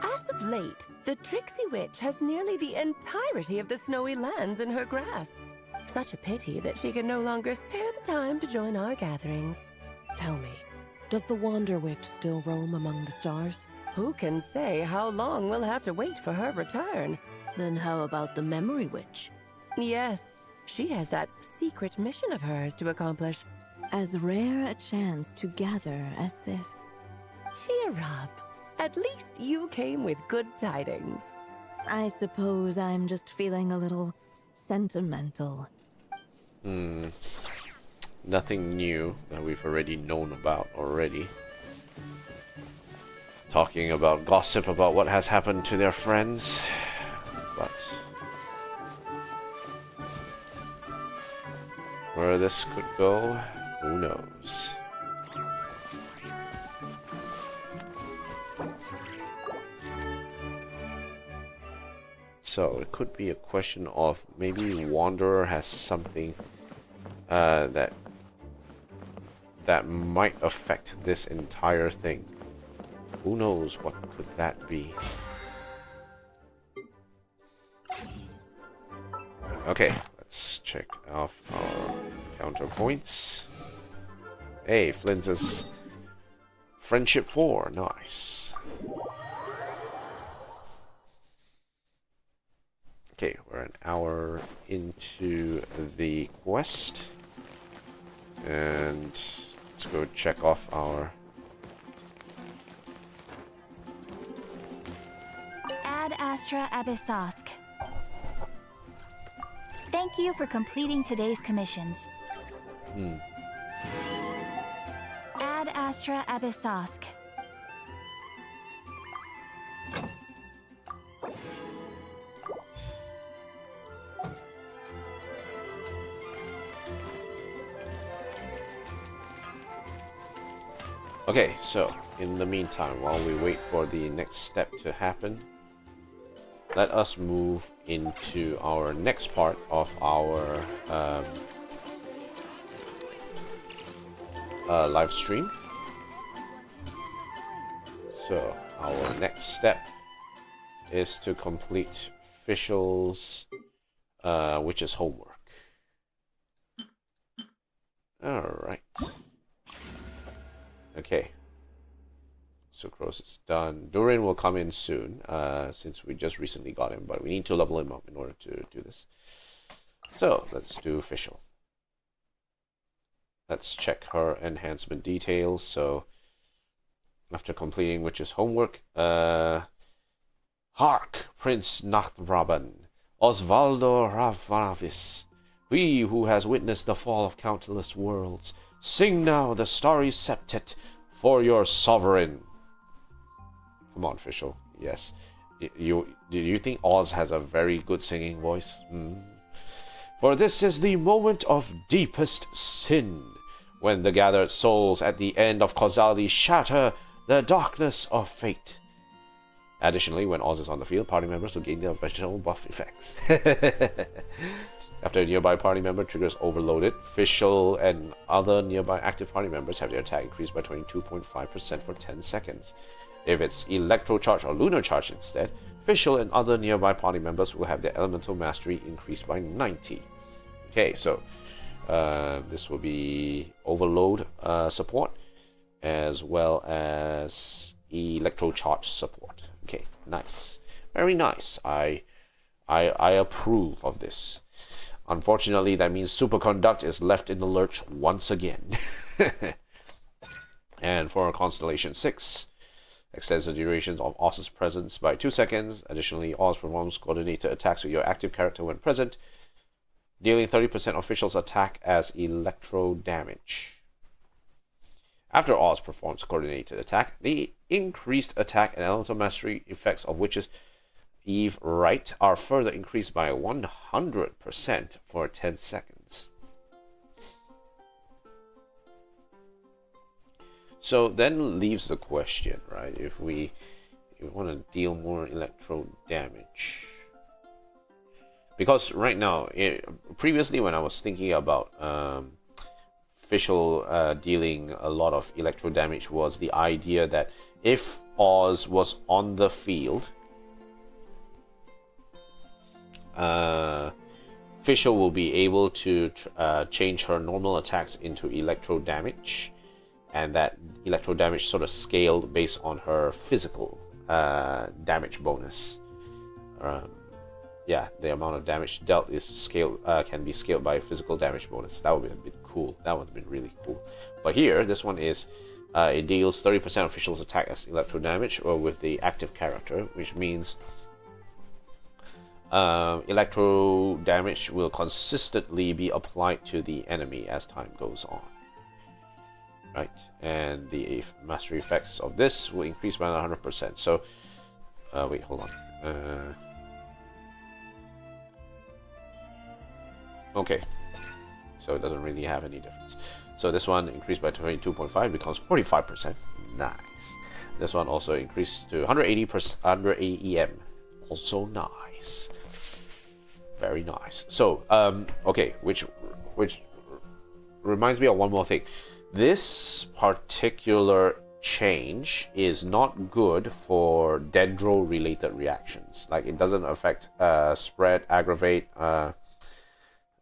As of late, the Tricksy Witch has nearly the entirety of the snowy lands in her grasp. Such a pity that she can no longer spare the time to join our gatherings. Tell me, does the Wander Witch still roam among the stars? Who can say how long we'll have to wait for her return? Then how about the Memory Witch? Yes, she has that secret mission of hers to accomplish. As rare a chance to gather as this. Cheer up. At least you came with good tidings. I suppose I'm just feeling a little sentimental. Nothing new that we've already known about already. Talking about gossip about what has happened to their friends. But where this could go, who knows? So it could be a question of maybe Wanderer has something that might affect this entire thing. Who knows what could that be? Okay, let's check off our counterpoints. Hey, Flynn's Friendship 4, nice. Okay, we're an hour into the quest. And let's go check off our... Ad Astra Abyssosk. Thank you for completing today's commissions. Ad Astra Abyssosk. Okay, so in the meantime, while we wait for the next step to happen, let us move into our next part of our live stream. So our next step is to complete Fischl's witch's homework. Alright. Okay. Sucrose is done. Durin will come in soon, since we just recently got him, but we need to level him up in order to do this. So, let's do Fischl. Let's check her enhancement details. So, after completing Witch's homework, Hark, Prince Nathraban, Osvaldo Ravavis, we who has witnessed the fall of countless worlds, sing now the starry septet for your sovereign. Come on, Fischl. Yes. Do you think Oz has a very good singing voice? For this is the moment of deepest sin, when the gathered souls at the end of causality shatter the darkness of fate. Additionally, when Oz is on the field, party members will gain the original buff effects. After a nearby party member triggers overloaded, Fischl and other nearby active party members have their attack increased by 22.5% for 10 seconds. If it's Electro Charge or Lunar Charge instead, Fischl and other nearby party members will have their Elemental Mastery increased by 90. Okay, so this will be Overload support, as well as electro charge support. Okay, nice, very nice. I approve of this. Unfortunately, that means Superconduct is left in the lurch once again. And for Constellation 6, extends the duration of Oz's presence by 2 seconds. Additionally, Oz performs coordinated attacks with your active character when present, dealing 30% of Fischl's attack as electro damage. After Oz performs coordinated attack, the increased attack and elemental mastery effects of Witch's Eve Right are further increased by 100% for 10 seconds. So then leaves the question, right? If we want to deal more electro damage, because right now, previously when I was thinking about Fischl dealing a lot of electro damage, was the idea that if Oz was on the field, Fischl will be able to change her normal attacks into electro damage, and that electro damage sort of scaled based on her physical damage bonus. Yeah, the amount of damage dealt is scaled, can be scaled by physical damage bonus. That would be a bit cool. That would have been really cool. But here, this one is it deals 30% of Fischl's attack as electro damage, or with the active character, which means electro damage will consistently be applied to the enemy as time goes on. Right, and the mastery effects of this will increase by 100%. So, wait, hold on. Okay, so it doesn't really have any difference. So this one increased by 22.5 becomes 45%. Nice. This one also increased to 180%, 180 EM. Also nice. Very nice. So, okay, which reminds me of one more thing. This particular change is not good for dendro-related reactions. Like, it doesn't affect spread, aggravate,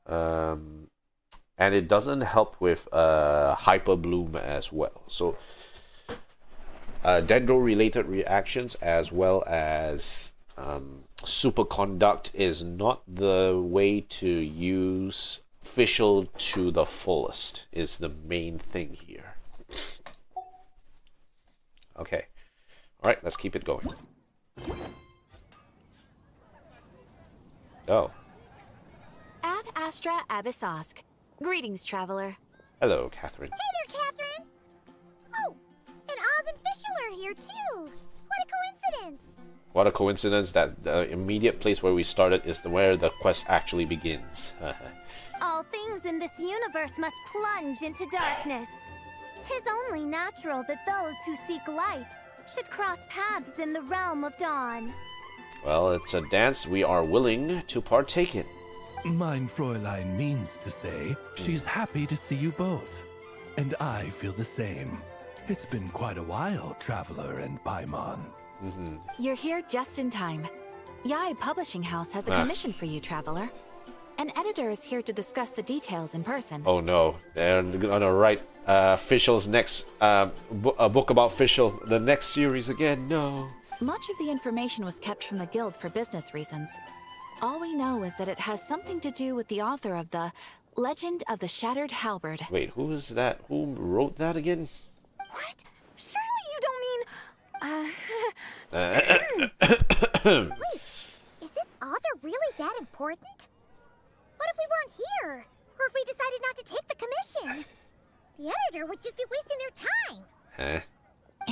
and it doesn't help with hyper bloom as well. So dendro-related reactions as well as superconduct is not the way to use Fischl to the fullest, is the main thing here. Okay, all right, let's keep it going. Oh. Ad Astra Abyssosk. Greetings, traveler. Hello, Catherine. Hey there, Catherine! Oh, and Oz and Fischl are here too! What a coincidence! What a coincidence that the immediate place where we started is where the quest actually begins. All things in this universe must plunge into darkness. 'Tis only natural that those who seek light should cross paths in the realm of dawn. Well, it's a dance we are willing to partake in. Mein Fräulein means to say she's happy to see you both. And I feel the same. It's been quite a while, Traveler and Paimon. You're here just in time. Yai Publishing House has a commission for you, traveler. An editor is here to discuss the details in person. Oh no, they're gonna write Fischl's next a book about Fischl, the next series again. No. Much of the information was kept from the guild for business reasons. All we know is that it has something to do with the author of the Legend of the Shattered Halberd. Wait, who is that? Who wrote that again? What? Surely you don't mean... Wait, is this author really that important? What if we weren't here? Or if we decided not to take the commission? The editor would just be wasting their time. Huh?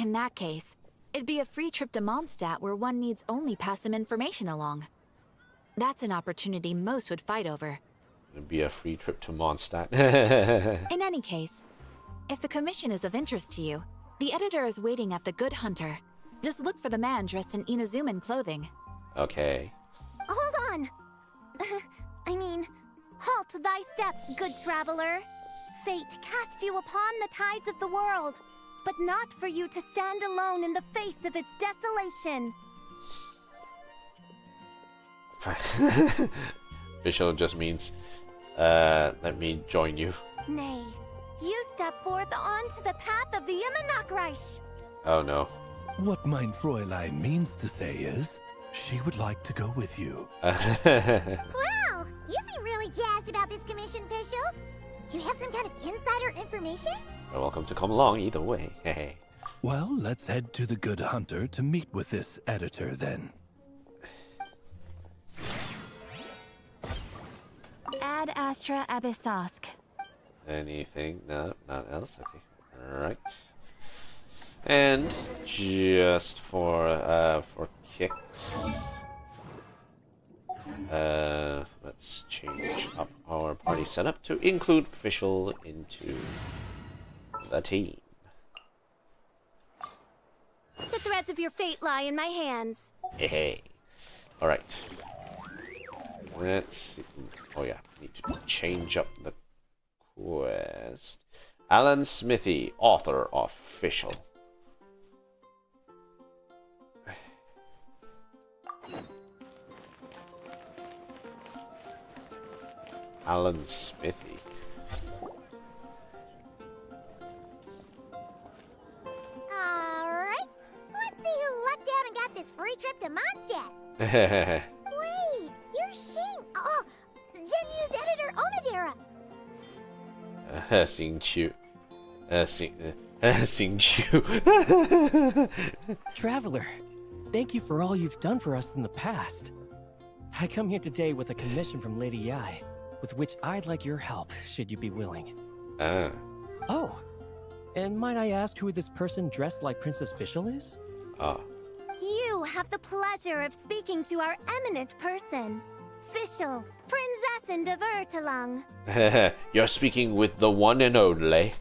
In that case, it'd be a free trip to Mondstadt where one needs only pass some information along. That's an opportunity most would fight over. It'd be a free trip to Mondstadt. In any case, if the commission is of interest to you, the editor is waiting at the Good Hunter. Just look for the man dressed in Inazuman clothing. Okay. Hold on! I mean, halt thy steps, good traveler. Fate cast you upon the tides of the world, but not for you to stand alone in the face of its desolation. Fischl just means, let me join you. Nay, you step forth onto the path of the Nod-krai. Oh no. What mein Fräulein means to say is, she would like to go with you. Wow, you seem really jazzed about this commission, Fischl. Do you have some kind of insider information? You're welcome to come along either way. Hey. Well, let's head to the Good Hunter to meet with this editor then. Ad Astra Abyssosk. Anything? No, not else. Okay. Alright. And just for kicks, let's change up our party setup to include Fischl into the team. The threads of your fate lie in my hands. Hey. Alright. Let's see. Oh yeah, need to change up the quest. Alan Smithy, author of Fischl. Alan Smithy. Alright, let's see who lucked out and got this free trip to Mondstadt. Wait, you're Xing. Oh, Genu's editor Onodera. Xing Chu. Xing Chu. Traveler, thank you for all you've done for us in the past. I come here today with a commission from Lady Yai, with which I'd like your help, should you be willing. Oh, and might I ask who this person dressed like Princess Fischl is? You have the pleasure of speaking to our eminent person, Fischl, Prinzessin of Ertelang. You're speaking with the one and only.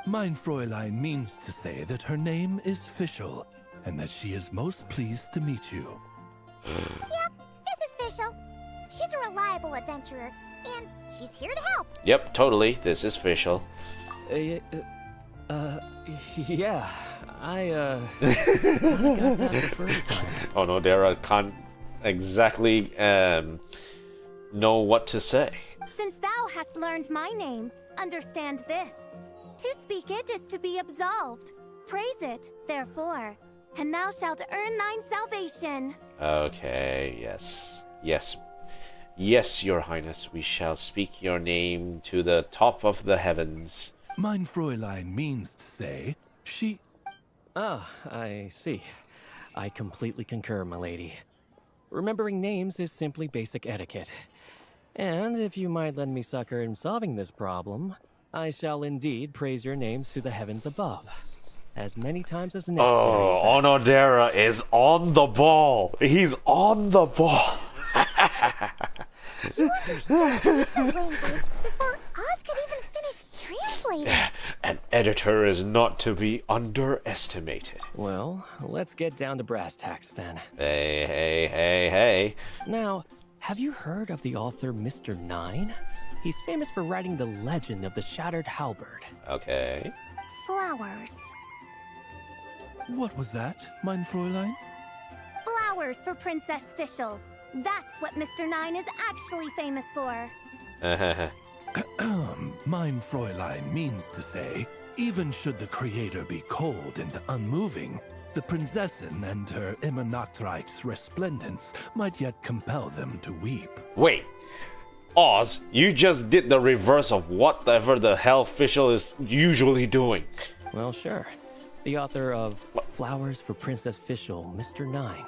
Mein Fräulein means to say that her name is Fischl, and that she is most pleased to meet you. Yep, this is Fischl. She's a reliable adventurer, and she's here to help. Yep, totally. This is Fischl. Yeah, I got that the first time. Oh no, Dara can't exactly know what to say. Since thou hast learned my name, understand this. To speak it is to be absolved. Praise it, therefore, and thou shalt earn thine salvation. Okay, yes. Yes. Yes, your highness, we shall speak your name to the top of the heavens. Mein Fräulein means to say, she... Ah, I see. I completely concur, my lady. Remembering names is simply basic etiquette. And if you might lend me succor in solving this problem, I shall indeed praise your names to the heavens above. As many times as necessary. Oh, Onodera is on the ball. He's on the ball. You understood the language before Oz could even finish translating. An editor is not to be underestimated. Well, let's get down to brass tacks then. Hey. Now, have you heard of the author Mr. Nine? He's famous for writing the legend of the Shattered Halberd. Okay. Flowers. What was that, mein Fräulein? Flowers for Princess Fischl. That's what Mr. Nine is actually famous for. Mein Fräulein means to say, even should the creator be cold and unmoving, the Prinzessin and her Nod-krai's resplendence might yet compel them to weep. Wait. Oz, you just did the reverse of whatever the hell Fischl is usually doing. Well, sure. The author of Flowers for Princess Fischl, Mr. Nine.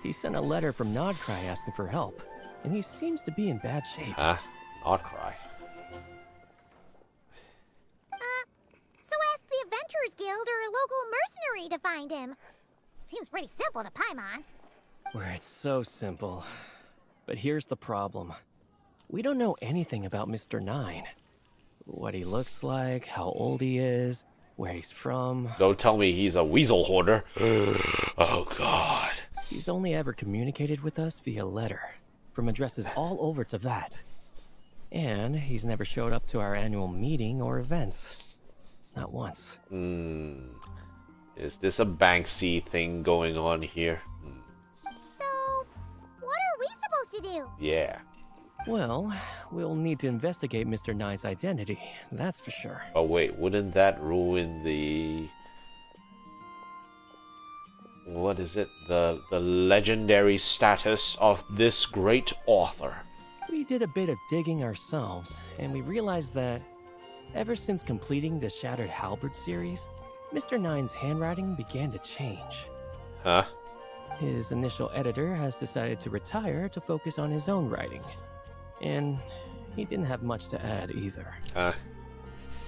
He sent a letter from Nod-krai asking for help, and he seems to be in bad shape. Nod-krai. So ask the Adventurers Guild or a local mercenary to find him. Seems pretty simple to Paimon. Where it's so simple. But here's the problem. We don't know anything about Mr. Nine. What he looks like, how old he is, where he's from. Don't tell me he's a weasel hoarder. Oh, God. He's only ever communicated with us via letter, from addresses all over Teyvat. And he's never showed up to our annual meeting or events. Not once. Is this a Banksy thing going on here? So, what are we supposed to do? Yeah. Well, we'll need to investigate Mr. Nine's identity, that's for sure. Oh wait, wouldn't that ruin the... what is it? The legendary status of this great author. We did a bit of digging ourselves, and we realized that ever since completing the Shattered Halberd series, Mr. Nine's handwriting began to change. Huh? His initial editor has decided to retire to focus on his own writing. And he didn't have much to add either.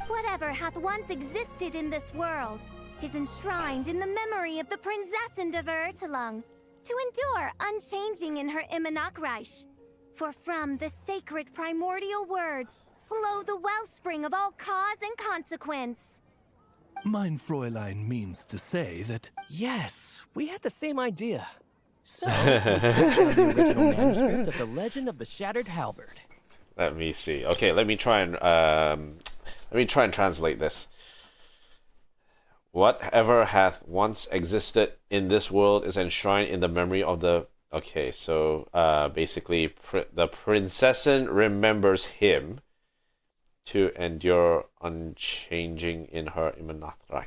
Whatever hath once existed in this world is enshrined in the memory of the Princessin of Ertelung, to endure unchanging in her Nod-krai. For from the sacred primordial words flow the wellspring of all cause and consequence. Mein Fräulein means to say that... Yes, we had the same idea. So, we found the original manuscript of the Legend of the Shattered Halberd. Let me see. Okay, let me try and translate this. Whatever hath once existed in this world is enshrined in the memory of the... Okay, so basically the princessin remembers him to endure unchanging in her Nod-krai.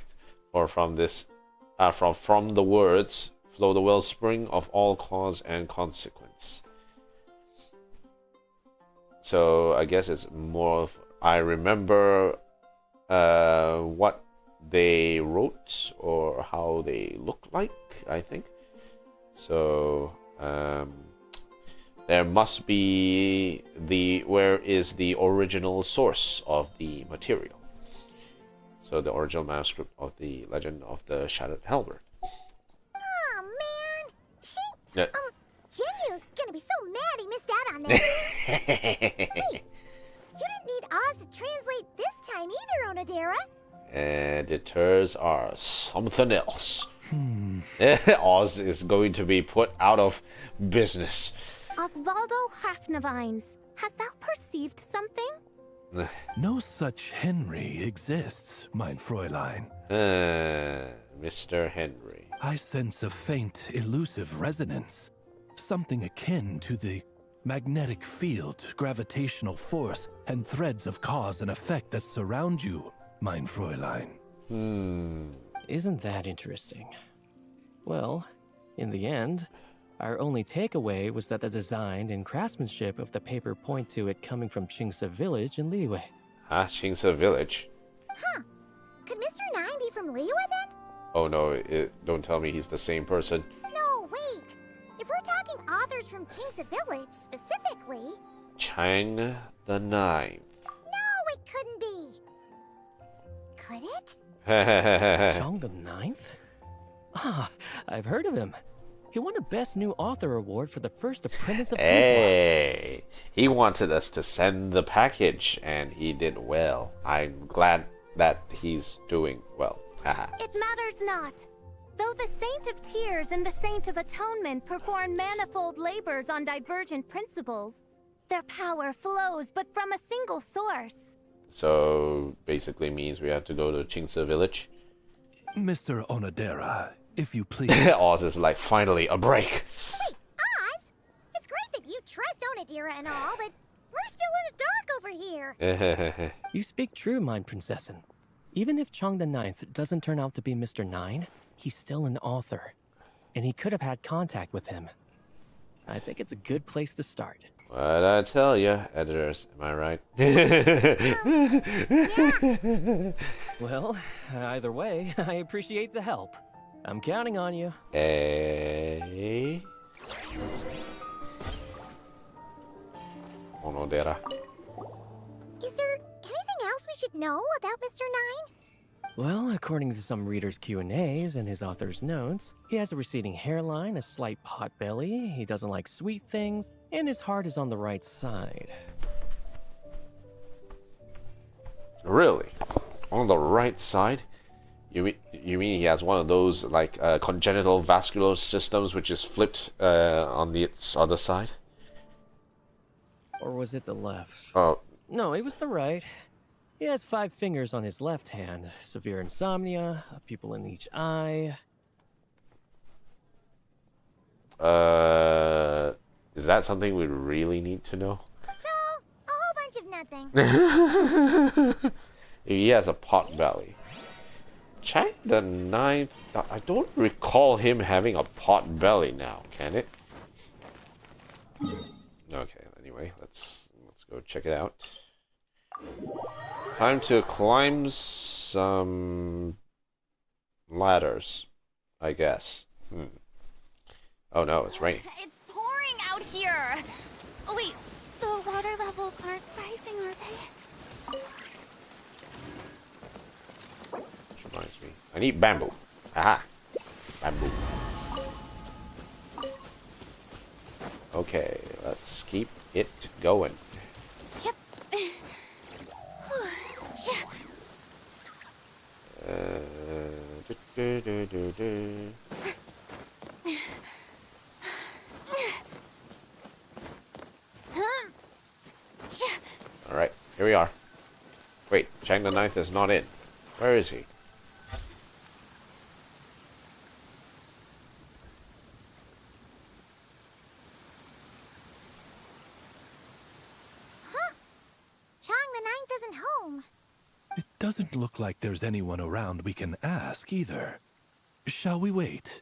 For from this, from the words flow the wellspring of all cause and consequence. So I guess it's more of I remember what they wrote or how they look like, I think. So there must be where is the original source of the material. So the original manuscript of the Legend of the Shattered Halberd. Oh man, Yeah. Genyu's gonna be so mad he missed out on this. Wait, you didn't need Oz to translate this time either, Onodera. Editors are something else. Oz is going to be put out of business. Osvaldo Hafnavines, hast thou perceived something? No such Henry exists, mein Fräulein. Mr. Henry. I sense a faint, elusive resonance. Something akin to the magnetic field, gravitational force, and threads of cause and effect that surround you, mein Fräulein. Isn't that interesting? Well, in the end, our only takeaway was that the design and craftsmanship of the paper point to it coming from Qingce Village in Liyue. Qingce Village? Huh. Could Mr. Nine be from Liyue then? Oh no, don't tell me he's the same person. No, wait. If we're talking authors from Qingce Village specifically... Chang the Ninth. No, it couldn't be. Could it? Chang the Ninth? Ah, I've heard of him. He won a Best New Author award for the first apprentice of Hey, he wanted us to send the package, and he did well. I'm glad that he's doing well. It matters not. Though the Saint of Tears and the Saint of Atonement perform manifold labors on divergent principles, their power flows but from a single source. So, basically means we have to go to Qingce Village. Mr. Onodera, if you please. Oz is like, finally, a break. Wait, Oz? It's great that you trust Onodera and all, but we're still in the dark over here. You speak true, mein Princessin. Even if Chang the Ninth doesn't turn out to be Mr. Nine, he's still an author, and he could have had contact with him. I think it's a good place to start. What'd I tell you, editors? Am I right? Well, either way, I appreciate the help. I'm counting on you. Hey. Onodera. Is there anything else we should know about Mr. Nine? Well, according to some readers' Q&As and his author's notes, he has a receding hairline, a slight pot belly, he doesn't like sweet things, and his heart is on the right side. Really? On the right side? You mean he has one of those like congenital vascular systems which is flipped on its other side? Or was it the left? Oh. No, it was the right. He has 5 fingers on his left hand, severe insomnia, a pupil in each eye. Is that something we really need to know? So, a whole bunch of nothing. He has a pot belly. Chang the Ninth. I don't recall him having a pot belly now, can it? Okay, anyway, let's go check it out. Time to climb some ladders, I guess. Oh no, it's raining. It's pouring out here. Oh, wait, the water levels aren't rising, are they? Which reminds me, I need bamboo. Aha, bamboo. Okay, let's keep it going. Yep. Alright, here we are. Wait, Chang the Ninth is not in. Where is he? Chang the Ninth isn't home. It doesn't look like there's anyone around we can ask either. Shall we wait?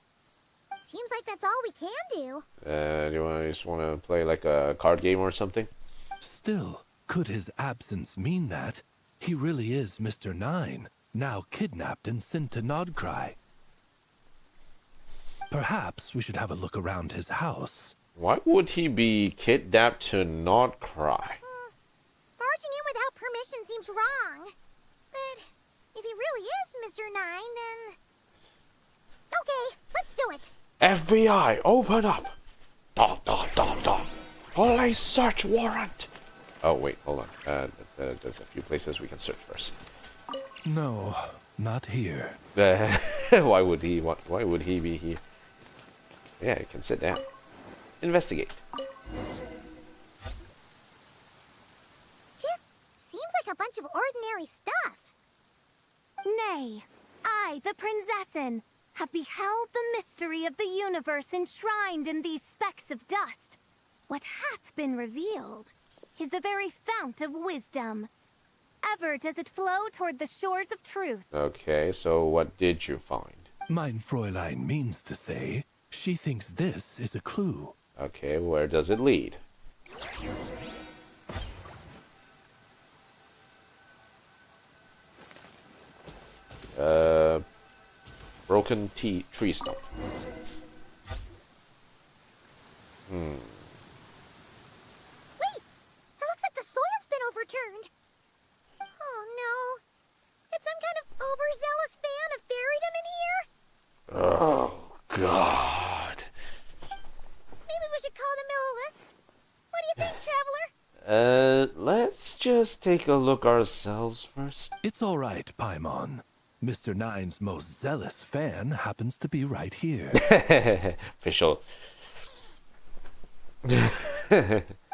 Seems like that's all we can do. Do you just want to play like a card game or something? Still, could his absence mean that he really is Mr. Nine, now kidnapped and sent to Nod-krai? Perhaps we should have a look around his house. Why would he be kidnapped to Nod-krai? Barging in without permission seems wrong. But if he really is Mr. Nine, then... Okay, let's do it. FBI, open up! Dot, dot, dot, dot. Police search warrant! Oh, wait, hold on. There's a few places we can search first. No, not here. Why would he be here? Yeah, you can sit down. Investigate. Just seems like a bunch of ordinary stuff. Nay, I, the Prinzessin, have beheld the mystery of the universe enshrined in these specks of dust. What hath been revealed is the very fount of wisdom. Ever does it flow toward the shores of truth. Okay, so what did you find? Mein Fräulein means to say she thinks this is a clue. Okay, where does it lead? Broken tree stump. Wait! It looks like the soil's been overturned. Oh no. Did some kind of overzealous fan have buried him in here? Oh, God. Maybe we should call the Millilith. What do you think, Traveler? Let's just take a look ourselves first. It's all right, Paimon. Mr. Nine's most zealous fan happens to be right here. Fischl.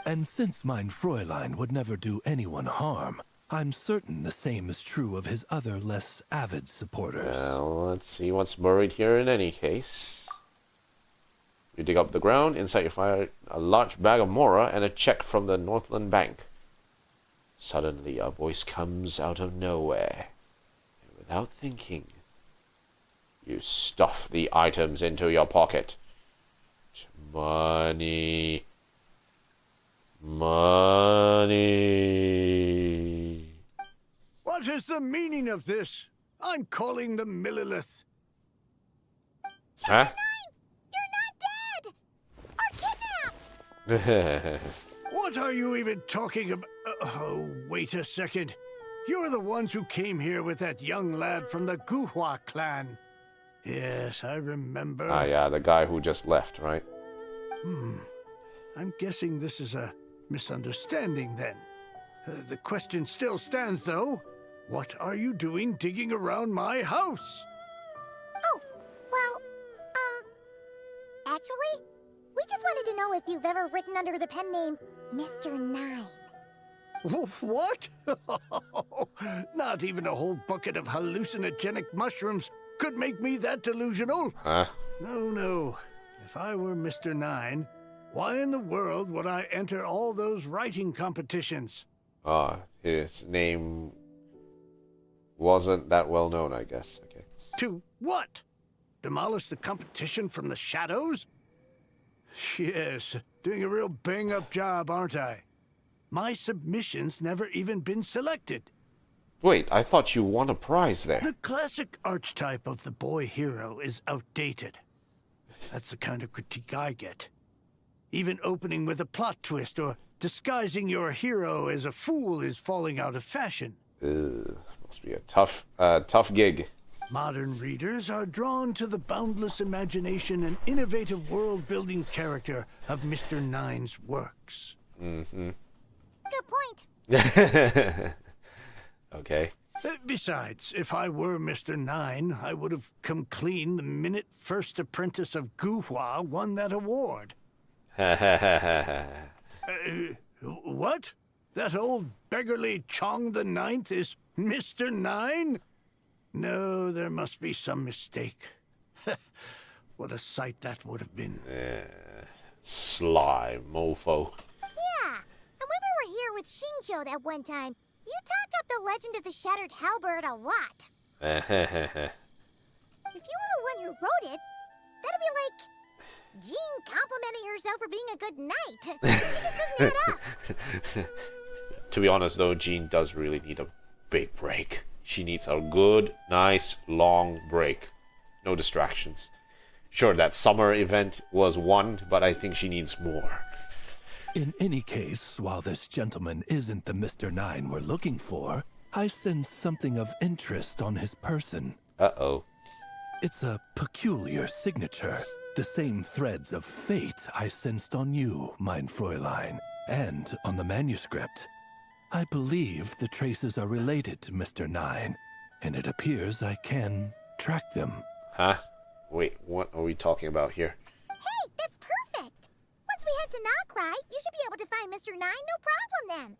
And since mein Fräulein would never do anyone harm, I'm certain the same is true of his other less avid supporters. Well, let's see what's buried here in any case. You dig up the ground, inside you find a large bag of mora and a check from the Northland Bank. Suddenly a voice comes out of nowhere. Without thinking, you stuff the items into your pocket. Money. Money. What is the meaning of this? I'm calling the Millilith. Huh? You're not dead! Or kidnapped! What are you even talking about? Oh, wait a second. You're the ones who came here with that young lad from the Guhua clan. Yes, I remember. Ah, yeah, the guy who just left, right? I'm guessing this is a misunderstanding then. The question still stands, though. What are you doing digging around my house? Oh, well, actually, we just wanted to know if you've ever written under the pen name Mr. Nine. What? Not even a whole bucket of hallucinogenic mushrooms could make me that delusional. Huh? No. If I were Mr. Nine, why in the world would I enter all those writing competitions? Ah, his name wasn't that well known, I guess. Okay. To what? Demolish the competition from the shadows? Yes, doing a real bang-up job, aren't I? My submission's never even been selected. Wait, I thought you won a prize there. The classic archetype of the boy hero is outdated. That's the kind of critique I get. Even opening with a plot twist or disguising your hero as a fool is falling out of fashion. Must be a tough gig. Modern readers are drawn to the boundless imagination and innovative world-building character of Mr. Nine's works. Mm-hmm. Good point. Okay. Besides, if I were Mr. Nine, I would have come clean the minute First Apprentice of Guhua won that award. What? That old beggarly Chong the Ninth is Mr. Nine? No, there must be some mistake. What a sight that would have been. Sly mofo. Yeah, and when we were here with Shinjo that one time, you talked up the legend of the Shattered Halberd a lot. If you were the one who wrote it, that'd be like Jean complimenting herself for being a good knight. It just doesn't add up. To be honest though, Jean does really need a big break. She needs a good, nice, long break. No distractions. Sure, that summer event was one, but I think she needs more. In any case, while this gentleman isn't the Mr. Nine we're looking for, I sense something of interest on his person. Uh-oh. It's a peculiar signature. The same threads of fate I sensed on you, mein Fräulein, and on the manuscript. I believe the traces are related to Mr. Nine, and it appears I can track them. Huh? Wait, what are we talking about here? Hey, that's perfect. Once we head to Nod-krai, you should be able to find Mr. Nine, no problem then.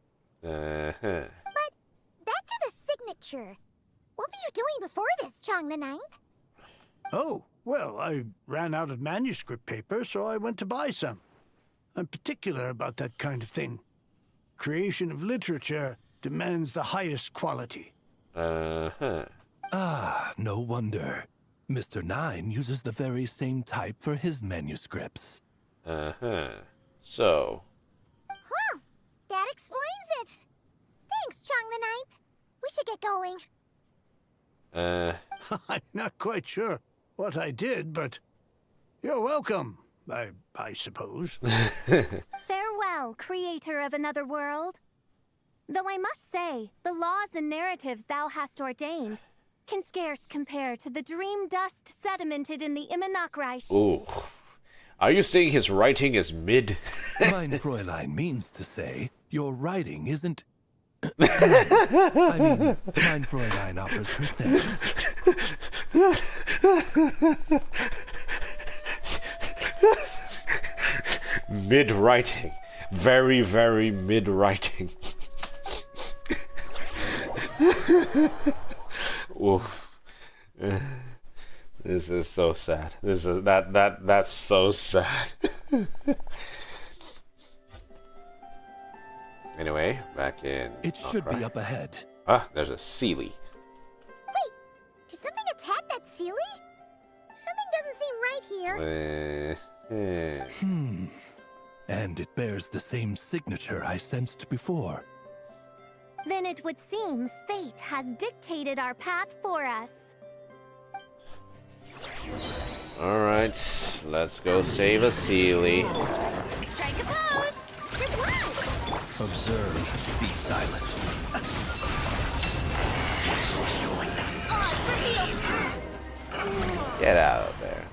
But back to the signature. What were you doing before this, Chong the Ninth? Oh, well, I ran out of manuscript paper, so I went to buy some. I'm particular about that kind of thing. Creation of literature demands the highest quality. Ah, no wonder. Mr. Nine uses the very same type for his manuscripts. So. Huh, that explains it. Thanks, Chong the Ninth. We should get going. I'm not quite sure what I did, but you're welcome, I suppose. Farewell, creator of another world. Though I must say, the laws and narratives thou hast ordained can scarce compare to the dream dust sedimented in the Nod-krai. Ooh. Are you saying his writing is mid? Mein Fräulein means to say, your writing isn't... I mean, mein Fräulein offers her thanks. Mid-writing. Very, very mid-writing. Oof. This is so sad. That's so sad. Anyway, back in. It should be up ahead. Ah, there's a Sealy. Wait, did something attack that Sealy? Something doesn't seem right here. And it bears the same signature I sensed before. Then it would seem fate has dictated our path for us. Alright, let's go save a Sealy. Strike a pose! Good luck! Observe, be silent. Get out of there.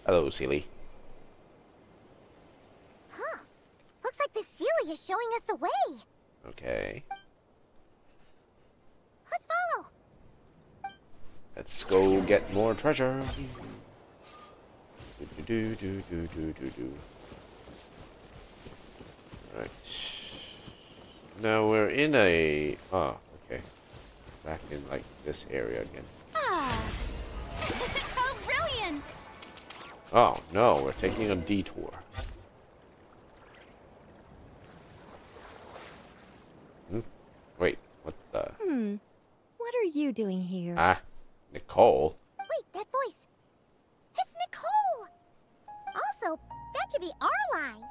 Hello, Sealy. Huh. Looks like the Sealy is showing us the way. Okay. Let's follow. Let's go get more treasure. Do. Right. Now we're in a... Oh, okay. Back in, like, this area again. Ah! How brilliant! Oh, no, we're taking a detour. Wait, what the... What are you doing here? Ah. Nicole? Wait, that voice. It's Nicole! Also, that should be our line.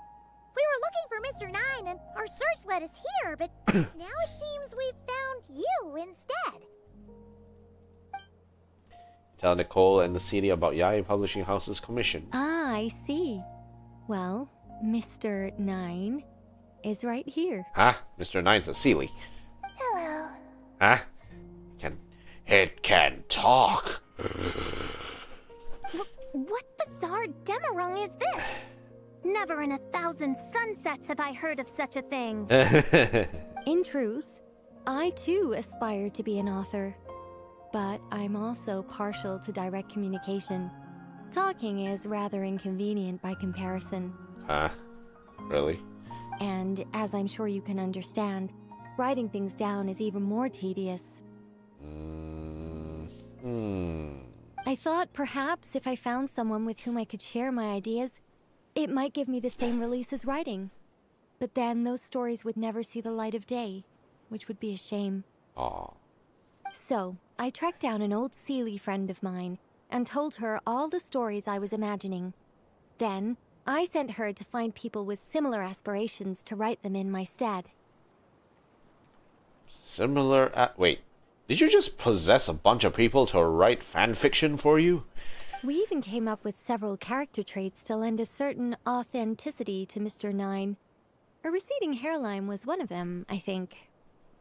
We were looking for Mr. Nine and our search led us here, but now it seems we've found you instead. Tell Nicole and the city about Yai Publishing House's commission. Ah, I see. Well, Mr. Nine is right here. Huh? Mr. Nine's a Sealy. Hello. Huh? It can talk. What bizarre demarung is this? Never in 1,000 sunsets have I heard of such a thing. In truth, I too aspire to be an author. But I'm also partial to direct communication. Talking is rather inconvenient by comparison. Huh? Really? And as I'm sure you can understand, writing things down is even more tedious. I thought perhaps if I found someone with whom I could share my ideas, it might give me the same release as writing. But then those stories would never see the light of day, which would be a shame. Aw. So, I tracked down an old Sealy friend of mine and told her all the stories I was imagining. Then, I sent her to find people with similar aspirations to write them in my stead. Wait. Did you just possess a bunch of people to write fan fiction for you? We even came up with several character traits to lend a certain authenticity to Mr. Nine. A receding hairline was one of them, I think.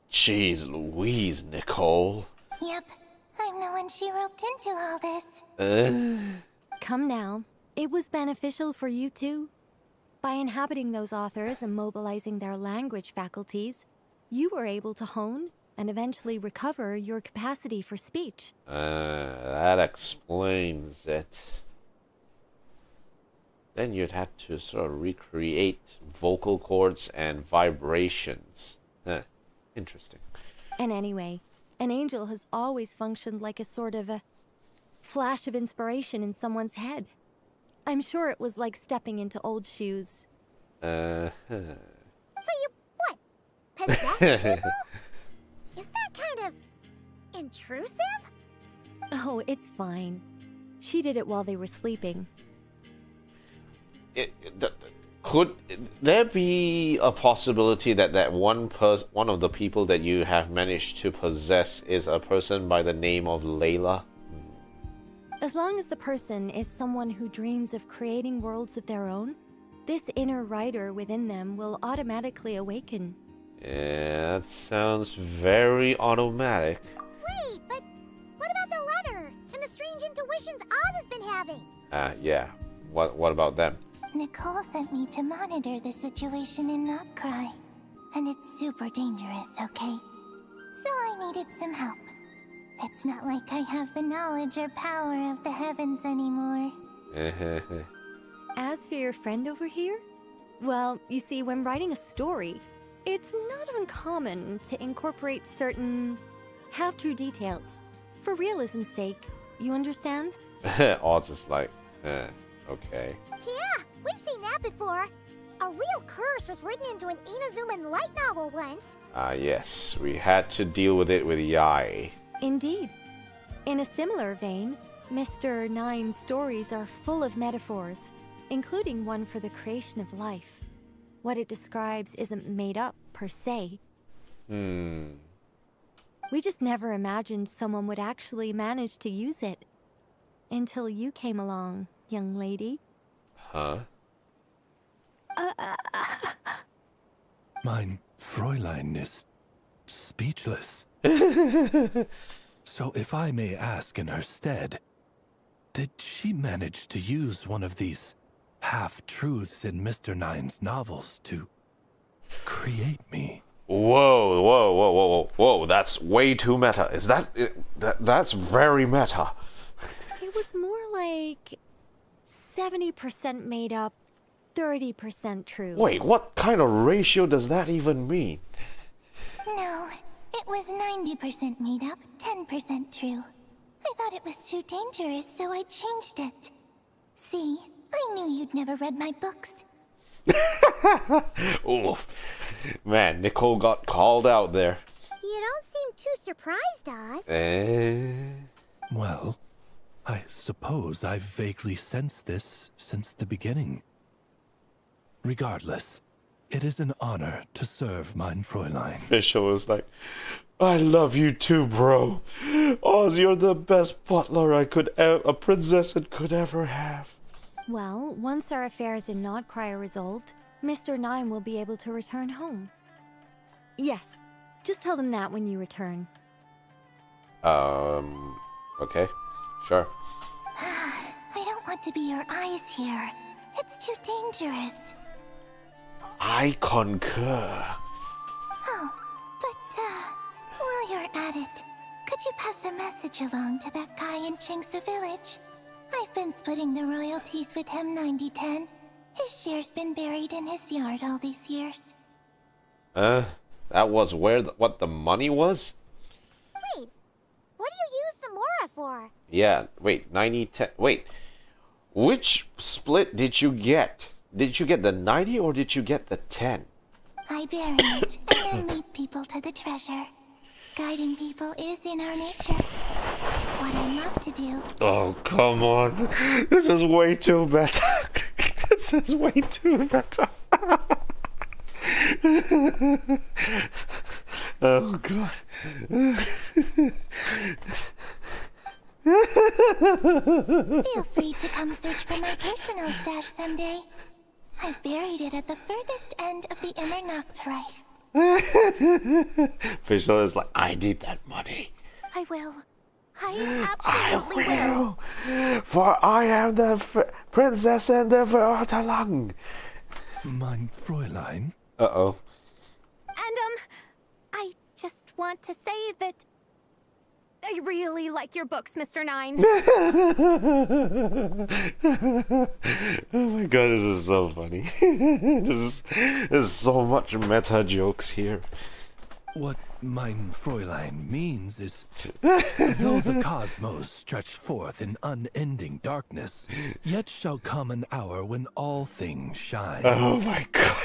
Jeez Louise, Nicole. Yep, I'm the one she roped into all this. Come now, it was beneficial for you too. By inhabiting those authors and mobilizing their language faculties, you were able to hone and eventually recover your capacity for speech. That explains it. Then you'd have to sort of recreate vocal cords and vibrations. Interesting. And anyway, an angel has always functioned like a sort of a flash of inspiration in someone's head. I'm sure it was like stepping into old shoes. So you, what, possess people? Is that kind of intrusive? Oh, it's fine. She did it while they were sleeping. Could there be a possibility that one of the people that you have managed to possess is a person by the name of Layla? As long as the person is someone who dreams of creating worlds of their own, this inner writer within them will automatically awaken. Yeah, that sounds very automatic. Wait, but what about the letter and the strange intuitions Oz has been having? Yeah. What about them? Nicole sent me to monitor the situation in Nod-krai. And it's super dangerous, okay? So I needed some help. It's not like I have the knowledge or power of the heavens anymore. As for your friend over here, well, you see, when writing a story, it's not uncommon to incorporate certain half-true details. For realism's sake, you understand? Oz is like, okay. Yeah, we've seen that before. A real curse was written into an Inazuman light novel once. Yes, we had to deal with it with Yai. Indeed. In a similar vein, Mr. Nine's stories are full of metaphors, including one for the creation of life. What it describes isn't made up, per se. We just never imagined someone would actually manage to use it. Until you came along, young lady. Huh? Mein Fräulein is speechless. So if I may ask in her stead, did she manage to use one of these half-truths in Mr. Nine's novels to create me? Whoa, that's way too meta. Is that's very meta. It was more like 70% made up, 30% true. Wait, what kind of ratio does that even mean? No, it was 90% made up, 10% true. I thought it was too dangerous, so I changed it. See, I knew you'd never read my books. Oof. Man, Nicole got called out there. You don't seem too surprised, Oz. Well, I suppose I've vaguely sensed this since the beginning. Regardless, it is an honor to serve mein Fräulein. Fischl was like, I love you too, bro. Oz, you're the best butler a princess could ever have. Well, once our affairs in Nod-krai are resolved, Mr. Nine will be able to return home. Yes, just tell them that when you return. Okay, sure. I don't want to be your eyes here. It's too dangerous. I concur. Oh, but, while you're at it, could you pass a message along to that guy in Chingsa village? I've been splitting the royalties with him 90-10. His share's been buried in his yard all these years. That was what the money was? Wait, what do you use the Mora for? Yeah, wait, 90-10. Wait, which split did you get? Did you get the 90 or did you get the 10? I bury it and then lead people to the treasure. Guiding people is in our nature. It's what I love to do. Oh, come on. This is way too better. This is way too better. Oh, God. Feel free to come search for my personal stash someday. I've buried it at the furthest end of the inner Nod-krai. Fischl is like, I need that money. I will. I absolutely will. For I am the princess and the Vertalang. Mein Fräulein? And, I just want to say that I really like your books, Mr. Nine. Oh my god, this is so funny. There's so much meta jokes here. What mein Fräulein means is, though the cosmos stretch forth in unending darkness, yet shall come an hour when all things shine. Oh my god,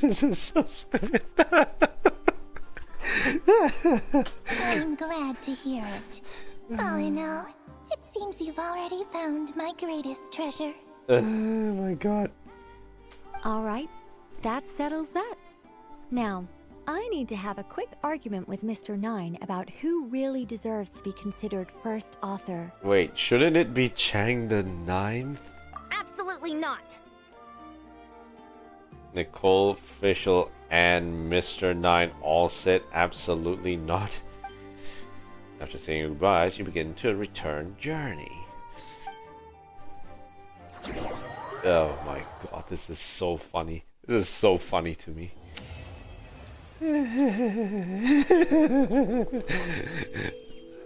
this is so stupid. I'm glad to hear it. All in all, it seems you've already found my greatest treasure. Oh my god. All right, that settles that. Now, I need to have a quick argument with Mr. Nine about who really deserves to be considered first author. Wait, shouldn't it be Chang the Ninth? Absolutely not. Nicole, Fischl, and Mr. Nine all said absolutely not. After saying goodbyes, you begin to return journey. Oh my god, this is so funny. This is so funny to me.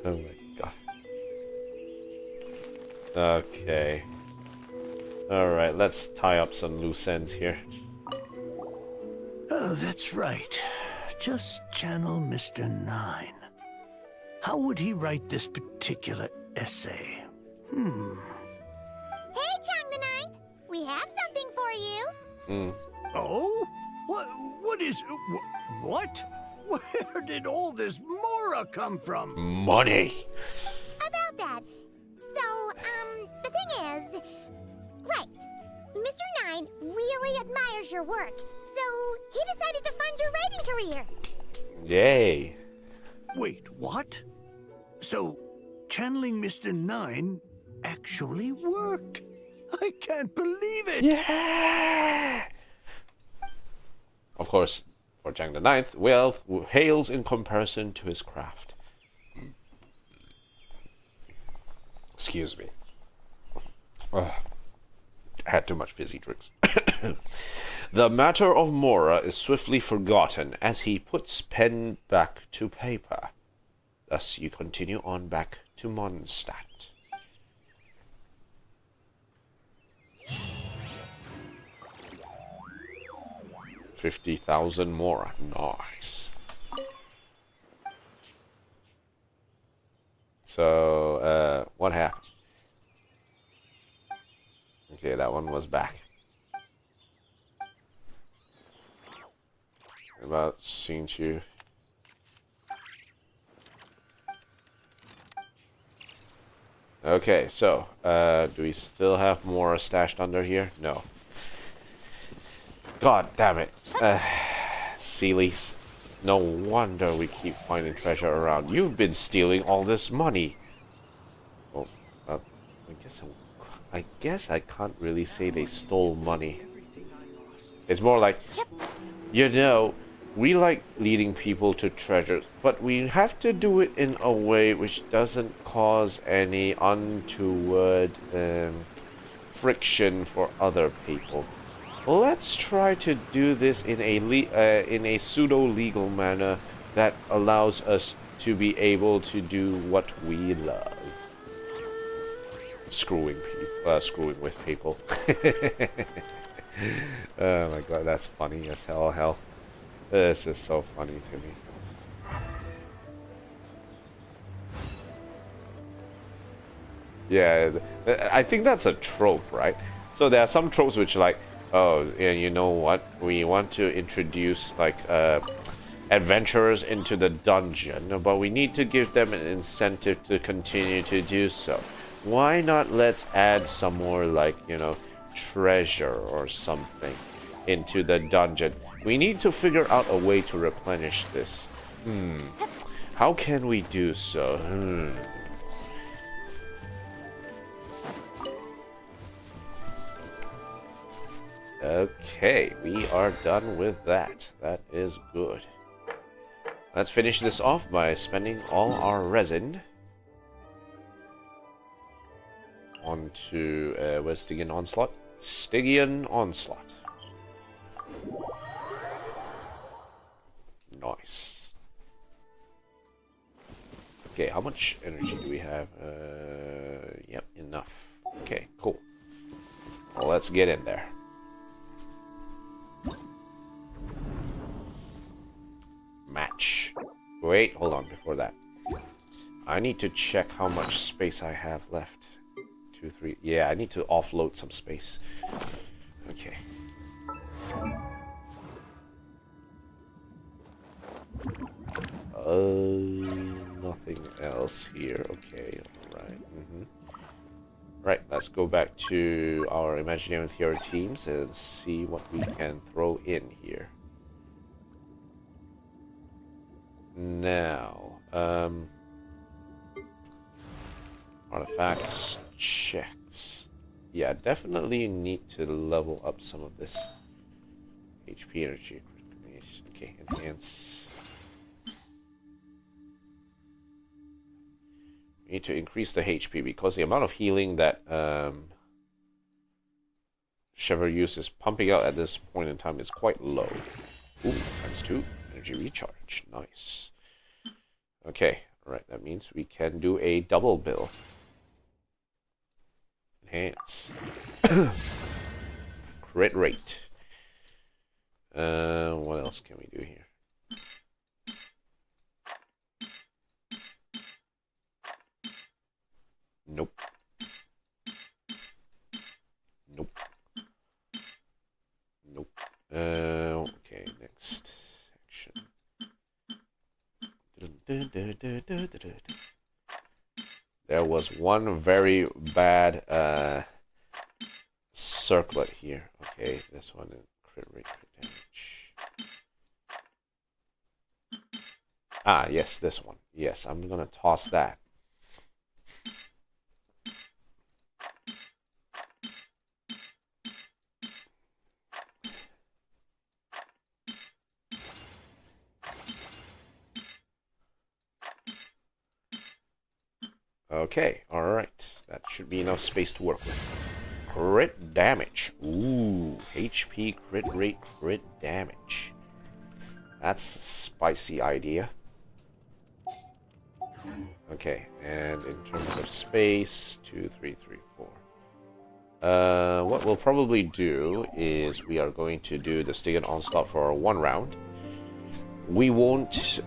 Oh my god. Okay. Alright, let's tie up some loose ends here. Oh, that's right. Just channel Mr. Nine. How would he write this particular essay? Hey, Chang the Ninth! We have something for you! Oh? What is... What? Where did all this Mora come from? Money! About that. So, the thing is... Right. Mr. Nine really admires your work, so he decided to fund your writing career. Yay. Wait, what? So, channeling Mr. Nine actually worked. I can't believe it. Yeah! Of course, for Chang the Ninth, wealth hails in comparison to his craft. Excuse me. I had too much fizzy drinks. The matter of Mora is swiftly forgotten as he puts pen back to paper. Thus you continue on back to Mondstadt. $50,000 more. Nice. So, what happened? Okay, that one was back. About Xinqiu. Okay, so do we still have more stashed under here? No. God damn it. Sealies. No wonder we keep finding treasure around. You've been stealing all this money. Well, I guess I can't really say they stole money. It's more like, you know, we like leading people to treasure, but we have to do it in a way which doesn't cause any untoward friction for other people. Let's try to do this in a pseudo-legal manner that allows us to be able to do what we love. Screwing with people. Oh my god, that's funny as hell. This is so funny to me. Yeah, I think that's a trope, right? So there are some tropes which are like, oh, yeah, you know what? We want to introduce like adventurers into the dungeon, but we need to give them an incentive to continue to do so. Why not let's add some more like, you know, treasure or something into the dungeon? We need to figure out a way to replenish this. How can we do so? Okay, we are done with that. That is good. Let's finish this off by spending all our resin onto where's Stygian Onslaught? Stygian Onslaught. Nice. Okay, how much energy do we have? Yep, enough. Okay, cool. Well, let's get in there. Match. Wait, hold on before that. I need to check how much space I have left. 2, 3. Yeah, I need to offload some space. Okay. Nothing else here. Okay, alright. Right, let's go back to our Imaginary Theory teams and see what we can throw in here. Now, artifacts, checks. Yeah, definitely need to level up some of this HP energy. Okay, enhance. We need to increase the HP because the amount of healing that Chevreuse is pumping out at this point in time is quite low. Ooh, ×2. Energy recharge. Nice. Okay, alright, that means we can do a double bill. Enhance. Crit rate. What else can we do here? Nope. Nope. Nope. Okay, next section. There was one very bad circlet here. Okay, this one is crit rate, crit damage. Ah, yes, this one. Yes, I'm gonna toss that. Okay, alright. That should be enough space to work with. Crit damage. Ooh, HP, crit rate, crit damage. That's a spicy idea. Okay, and in terms of space, 2, 3, 3, 4. What we'll probably do is we are going to do the Stygian Onslaught for 1 round. We won't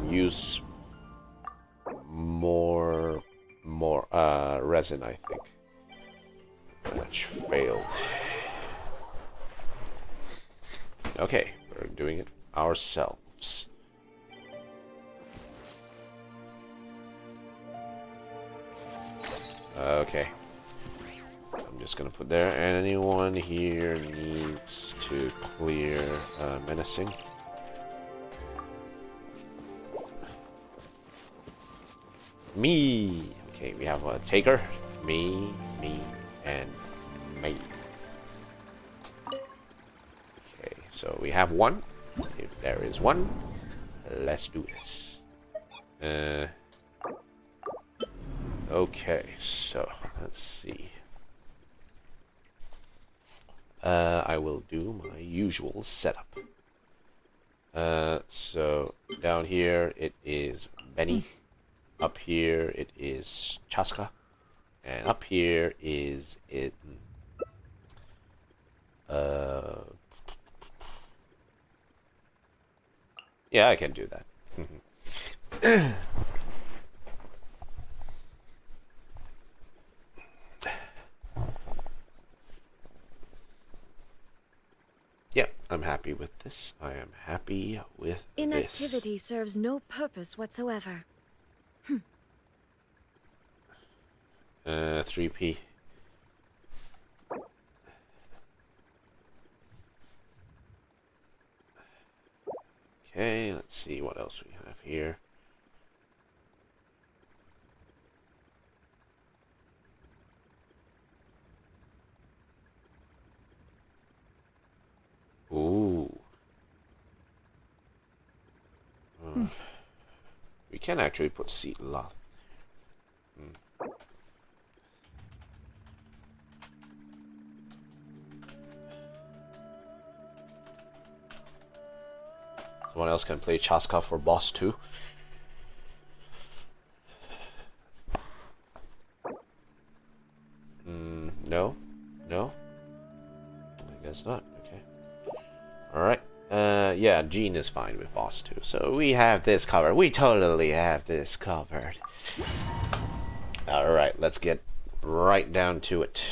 use more resin, I think, which failed. Okay, we're doing it ourselves. Okay. I'm just gonna put there. Anyone here needs to clear menacing? Me. Okay, we have a taker. Me, and me. Okay, so we have one. If there is one, let's do this. Okay, so let's see. I will do my usual setup. So down here it is Benny. Up here it is Chaska. And up here is it. Yeah, I can do that. Yeah, I'm happy with this. I am happy with Inactivity serves no purpose whatsoever. 3p. Okay, let's see what else we have here. Ooh. We can actually put seat lock. Someone else can play Chaska for boss 2. No? No? I guess not. Okay. Alright. Yeah, Jean is fine with boss 2. So we have this covered. We totally have this covered. Alright, let's get right down to it.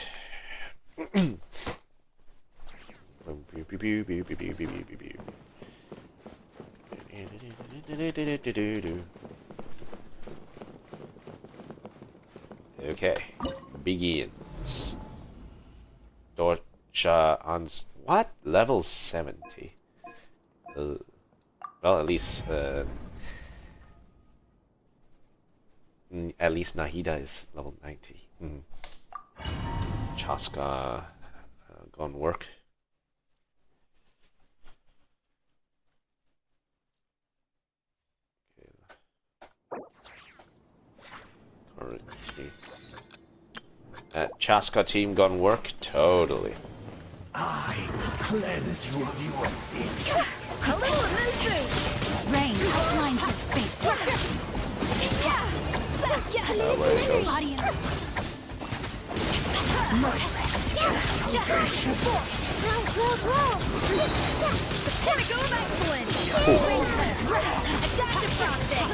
Okay, begins. Dorcha on what? Level 70. Well, at least Nahida is level 90. Chaska gone work. Currently. That Chaska team gone work? Totally. I will cleanse you of your sins. A little move. Rain, line her face. Body Pinnacle of excellence. Adaptive frosting.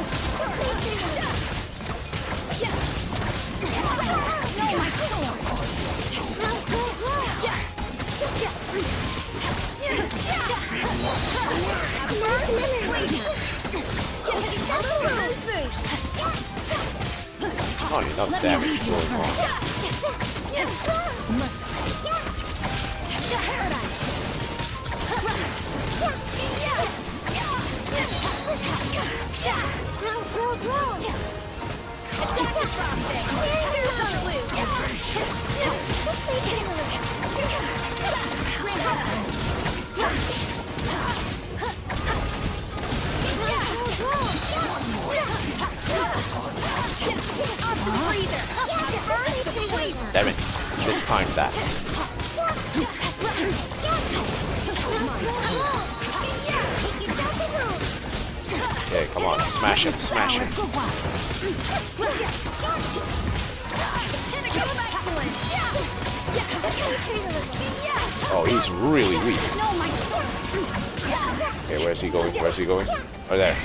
Oh, enough damage going on. Damn it, this time that. Okay, come on, smash him, smash him. Oh, he's really weak. Okay, where's he going? Where's he going? Oh, there.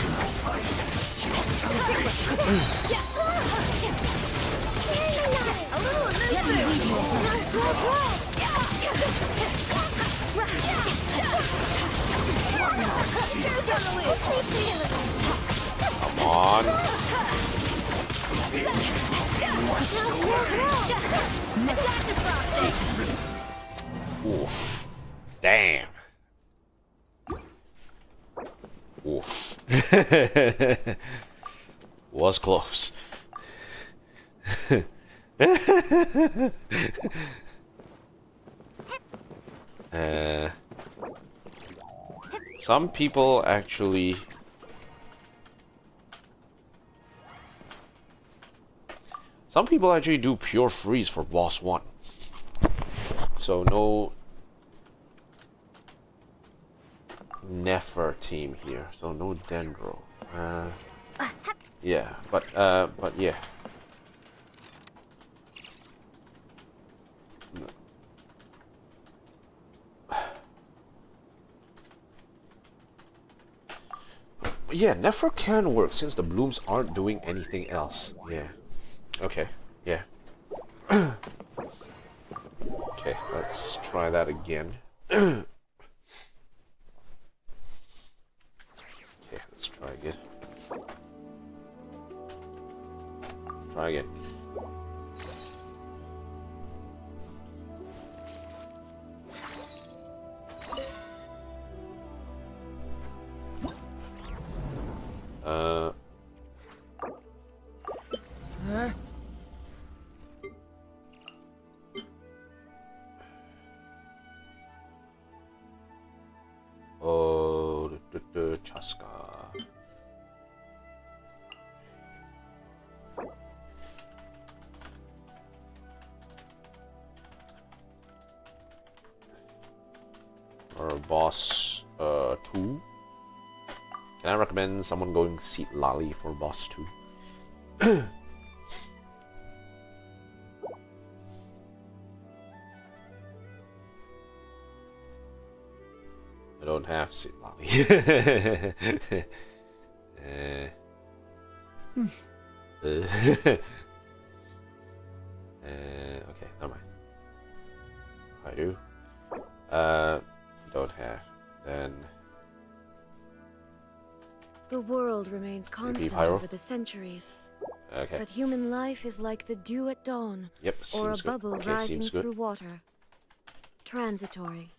Come on. Oof. Damn. Oof. Was close. Some people actually do pure freeze for boss 1. So no Nefer team here. So no Dendro. Yeah, but yeah. Yeah, Nefer can work since the blooms aren't doing anything else. Yeah. Okay. Yeah. Okay, let's try that again. Okay, let's try again. Try again. Oh, Chaska. Or boss 2. Can I recommend someone going Seat Lali for boss 2? I don't have Seat Lali. Okay, never mind. I do. Don't have. Then The world remains constant Pyro? over the centuries. Okay. But human life is like the dew at dawn. Yep, or a seems good. bubble Okay, rising seems good. through water. Transitory.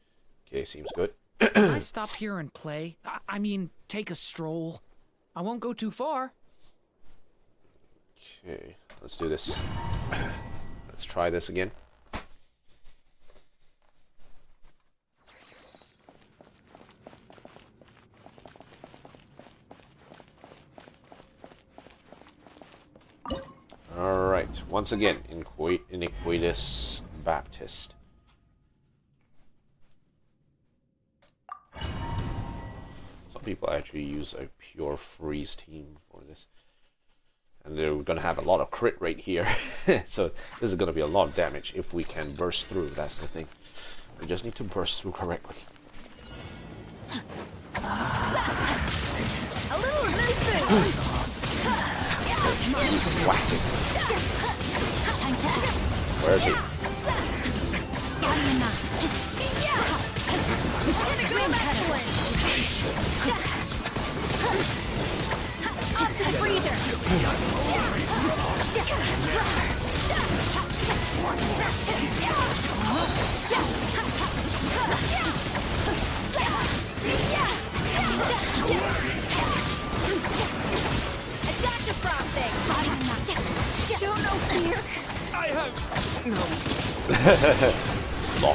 Okay, seems good. Can I stop here and play? I mean, take a stroll. I won't go too far. Okay, let's do this. Let's try this again. Alright, once again, Iniquitus Baptist. Some people actually use a pure freeze team for this. And they're gonna have a lot of crit rate here. So this is gonna be a lot of damage if we can burst through, that's the thing. We just need to burst through correctly. A little movement! Whack. Where is he? Up to the breather! I got you, Frosting! Show no fear! I have no.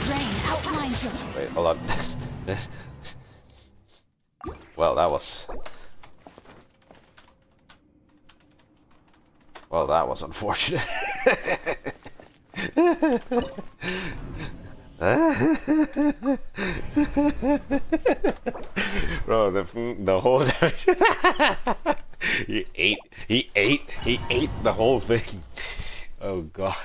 Rain outlines you. Wait, hold on. Well, that was... Well, that was unfortunate. Bro, the whole he ate the whole thing. Oh god.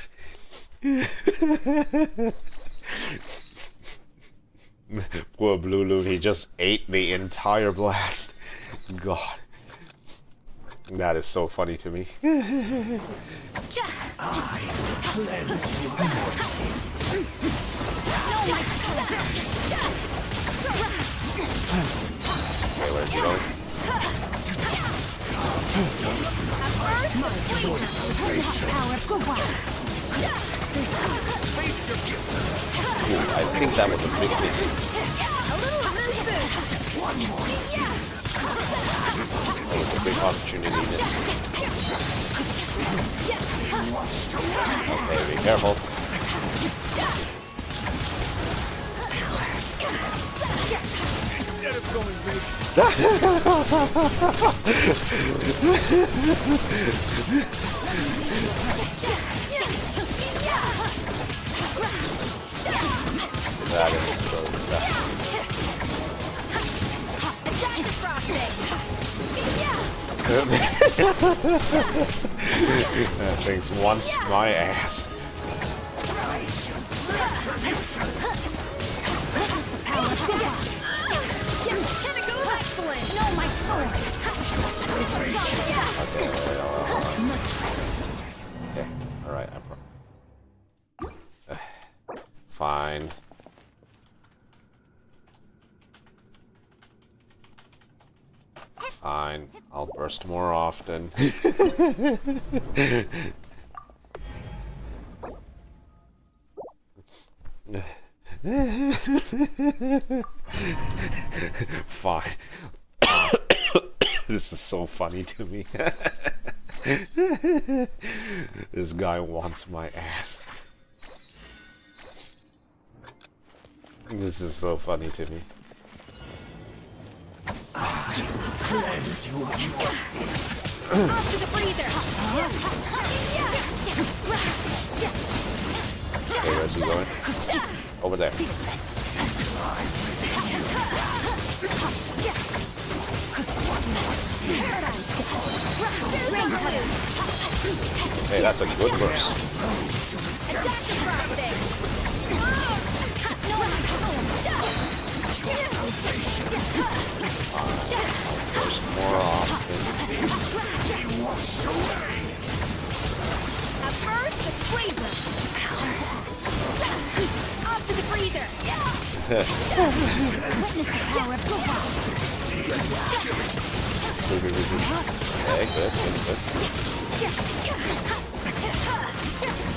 Poor Blue Loon, he just ate the entire blast. God. That is so funny to me. I cleanse you of your sin. Okay, where's he going? I think that was a big miss. That was a big opportunity miss. Okay, be careful. Instead of going big. That is so sad. That thing's wants my ass. Okay, alright, fine. Fine, I'll burst more often. Fine. This is so funny to me. This guy wants my ass. This is so funny to me. Cleanse you of your sins. Off to the freezer. Okay, where's he going? Over there. Hey, that's a good burst. Burst more often. A burst of flavor. Off to the freezer. Witness the power of good luck. Okay, good.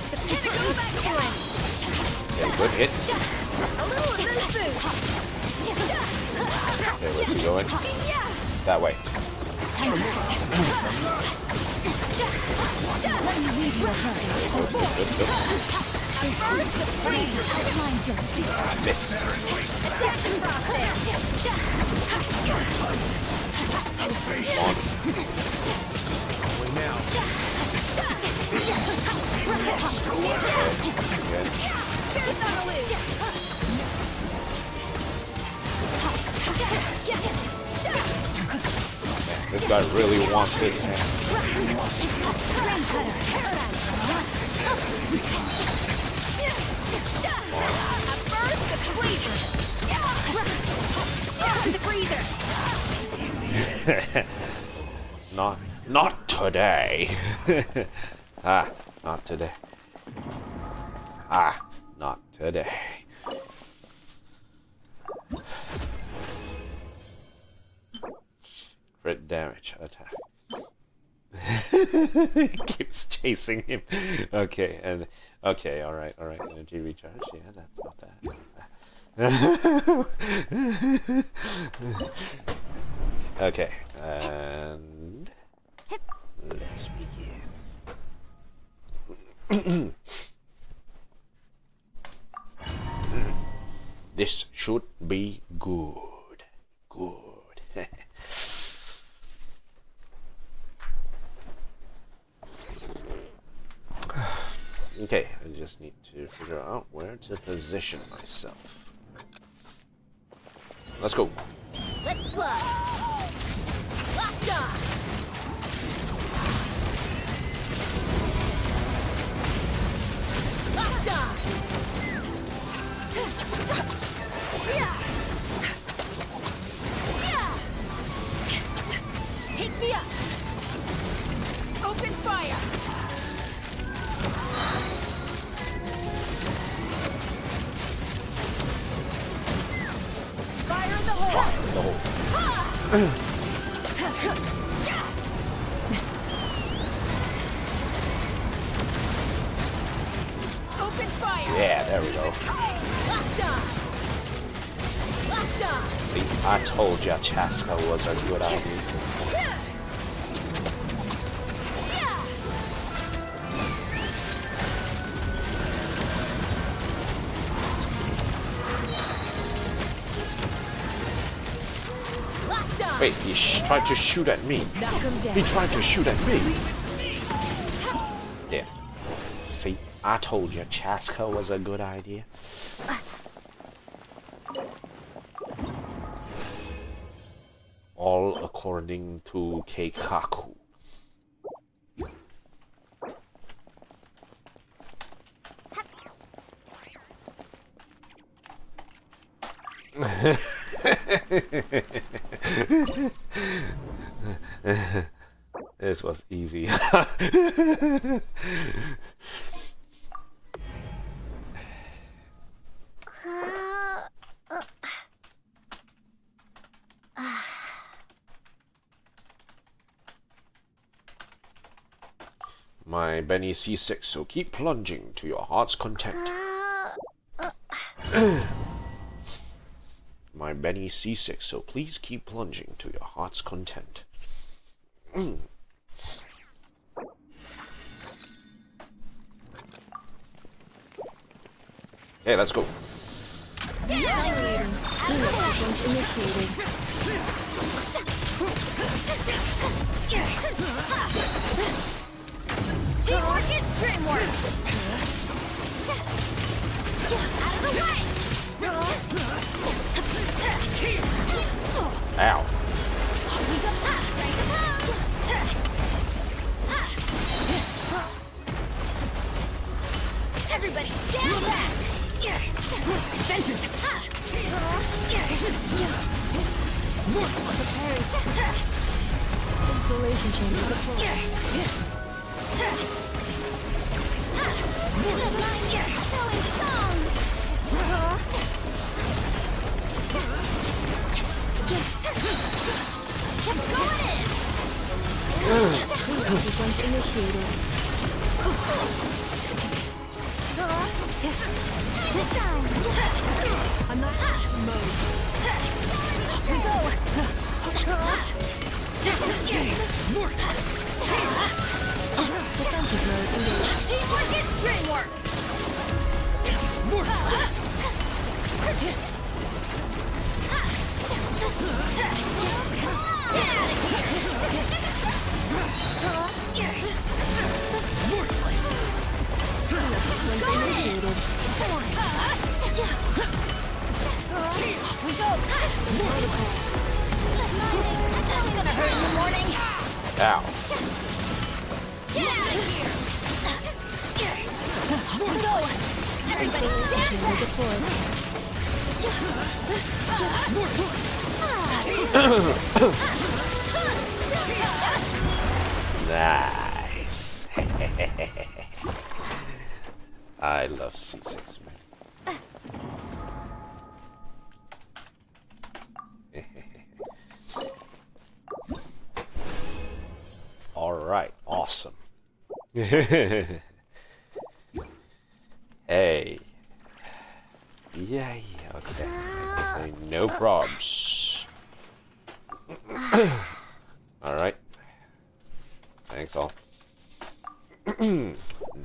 The pinnacle of excellence. Okay, good hit. A little of this boost. Okay, where's he going? That way. Missed. On. This guy really wants his hand. Not today. Not today. Not today. Crit damage attack. He keeps chasing him. Okay, and okay, alright. Energy recharge. Yeah, that's not bad. Okay, and let's begin. This should be good. Okay, I just need to figure out where to position myself. Let's go. Let's fly. Locked on. Locked on. Take me up. Open fire. Fire in the hole. Yeah, there we go. See, I told ya Chaska was a good idea. Wait, he tried to shoot at me. He tried to shoot at me. Yeah. See, I told you Chaska was a good idea. All according to Keikaku. This was easy. My Benny seasick, so keep plunging to your heart's content. My Benny seasick, so please keep plunging to your heart's content. Hey, let's go. Teamwork is dreamwork! Out of the way! Ow. Everybody stand back! Vengeance! Installation chamber deployed. Sequence initiated. Time to shine! Annihilation mode. Off we go! Defensive mode engaged. Teamwork is dreamwork! We go. That's gonna hurt in the morning! Ow. Get out of here! Everybody stand back! Nice. I love C6, man. All right, awesome. Hey. Yeah, okay. No probs. All right. Thanks all.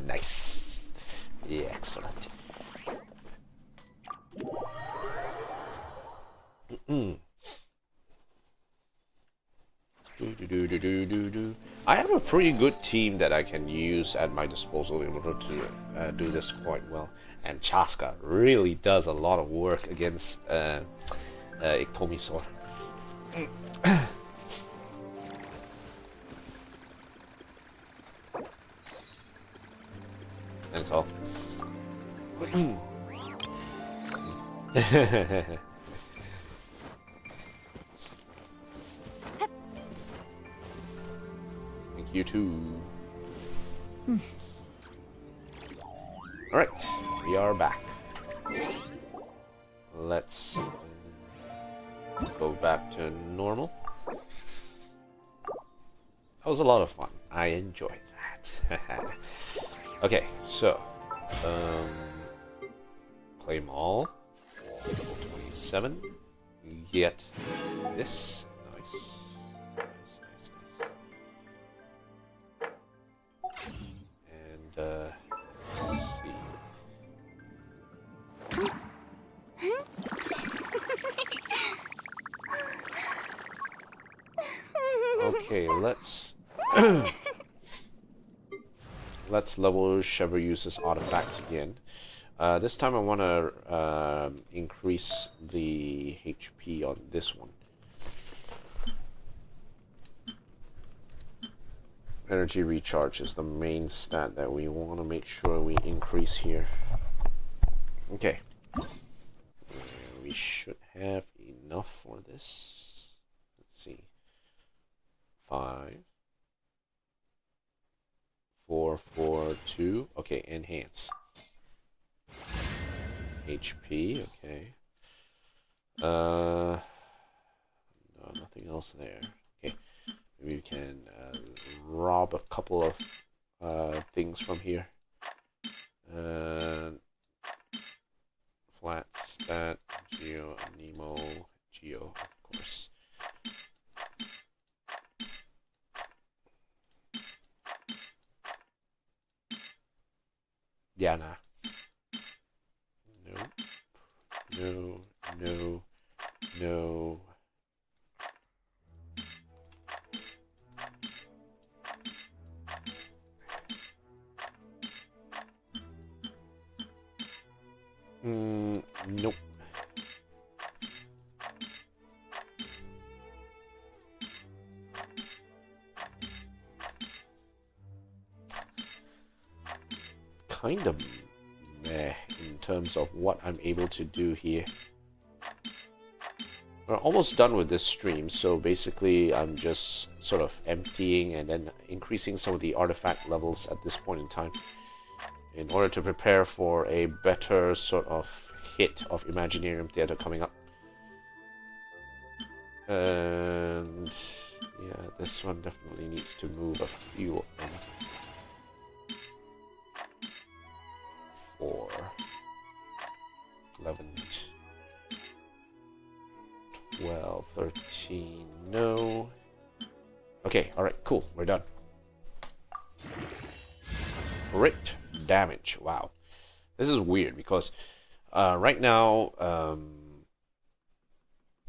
Nice. Yeah, excellent. I have a pretty good team that I can use at my disposal in order to do this quite well. And Chaska really does a lot of work against Iktomi Sword. Thanks all. Thank you too. Alright, we are back. Let's go back to normal. That was a lot of fun. I enjoyed that. Okay, so Claim all. 27. Get this. Nice. Nice. And let's see. Okay, let's let's level Chevreuse's artifacts again. This time I want to increase the HP on this one. Energy recharge is the main stat that we want to make sure we increase here. Okay. We should have enough for this. Let's see. 5, 4, 4, 2. Okay, enhance. HP, okay. No, nothing else there. Okay, maybe we can rob a couple of things from here. Flat, stat, geo, Nemo, geo, of course. Yeah, nah. No. Nope. Kind of meh in terms of what I'm able to do here. We're almost done with this stream, so basically I'm just sort of emptying and then increasing some of the artifact levels at this point in time in order to prepare for a better sort of hit of Imaginarium Theater coming up. And yeah, this one definitely needs to move a few of them. 4, 11, 12, 13, no. Okay, alright, cool, we're done. Crit damage, wow. This is weird because right now,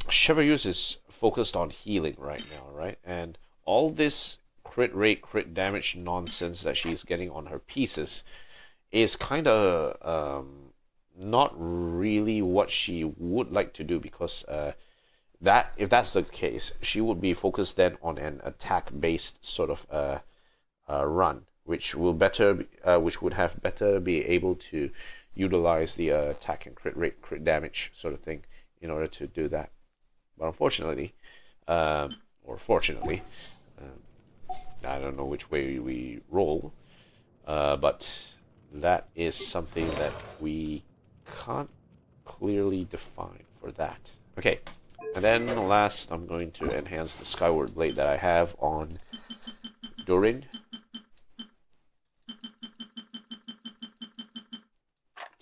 Chevreuse is focused on healing right now, right? And all this crit rate, crit damage nonsense that she's getting on her pieces is kind of not really what she would like to do, because that if that's the case, she would be focused then on an attack-based sort of run, which will which would have better be able to utilize the attack and crit rate, crit damage sort of thing in order to do that. But unfortunately, or fortunately, I don't know which way we roll, but that is something that we can't clearly define for that. Okay, and then last, I'm going to enhance the Skyward Blade that I have on Durin.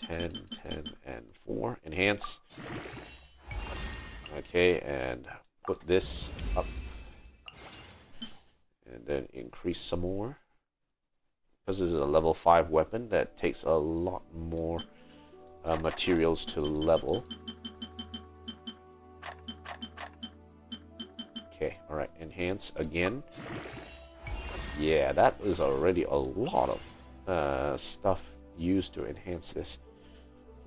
10, 10, and 4. Enhance. Okay, and put this up. And then increase some more. Because this is a level 5 weapon that takes a lot more materials to level. Okay, alright, enhance again. Yeah, that is already a lot of stuff used to enhance this.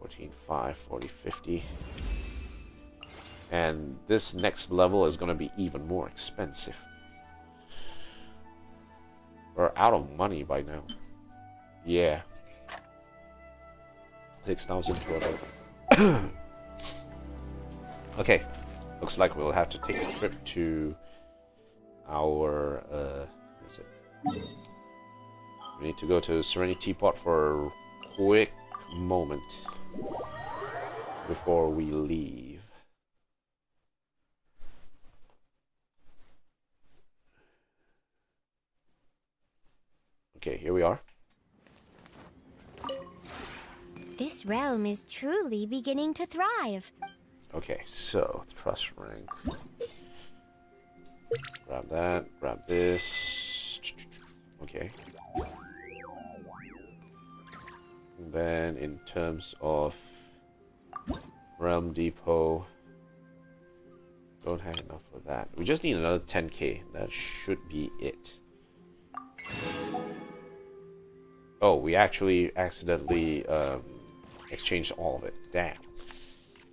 14, 5, 40, 50. And this next level is going to be even more expensive. We're out of money by now. Yeah. 6,200. Okay. Looks like we'll have to take a trip to our... where's it? We need to go to Serenity Teapot for a quick moment before we leave. Okay, here we are. This realm is truly beginning to thrive. Okay, so trust rank. Grab that, grab this. Okay. And then in terms of Realm Depot, don't have enough for that. We just need another 10k. That should be it. Oh, we actually accidentally exchanged all of it. Damn.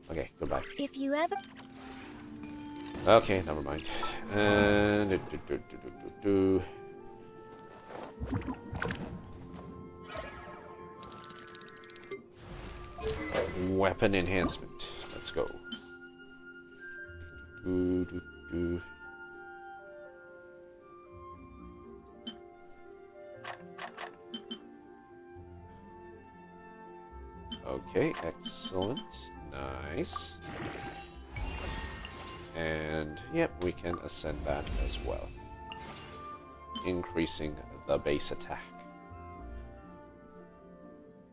Okay, goodbye. If you ever... Okay, never mind. And weapon enhancement. Let's go. Okay, excellent. Nice. And yep, we can ascend that as well, increasing the base attack.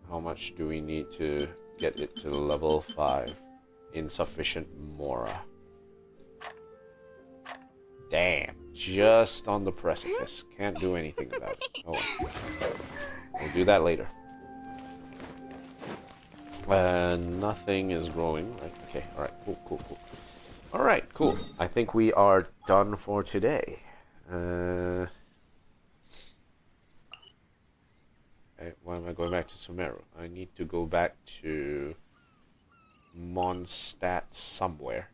How much do we need to get it to level 5? Insufficient Mora. Damn, just on the precipice. Can't do anything about it. Oh well. We'll do that later. Nothing is growing. Right? Okay, alright, cool. Alright, cool. I think we are done for today. Why am I going back to Sumeru? I need to go back to Mondstadt somewhere.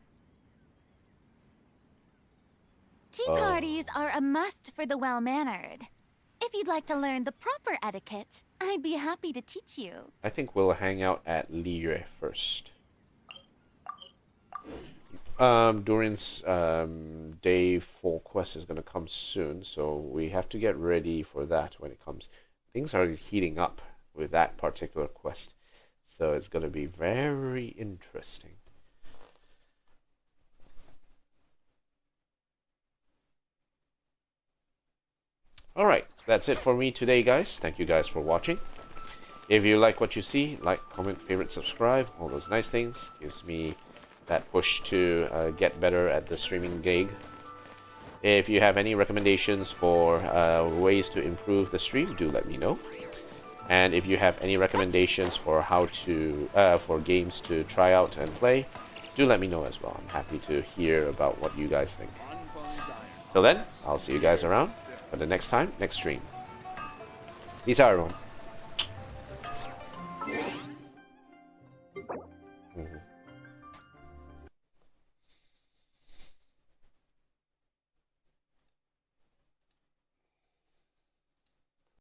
Tea parties are a must for the well-mannered. If you'd like to learn the proper etiquette, I'd be happy to teach you. I think we'll hang out at Liyue first. Durin's day 4 quest is going to come soon, so we have to get ready for that when it comes. Things are heating up with that particular quest, so it's going to be very interesting. Alright, that's it for me today, guys. Thank you guys for watching. If you like what you see, like, comment, favorite, subscribe, all those nice things. Gives me that push to get better at the streaming gig. If you have any recommendations for ways to improve the stream, do let me know. And if you have any recommendations for how to for games to try out and play, do let me know as well. I'm happy to hear about what you guys think. Till then, I'll see you guys around for the next time, next stream. Peace out, everyone.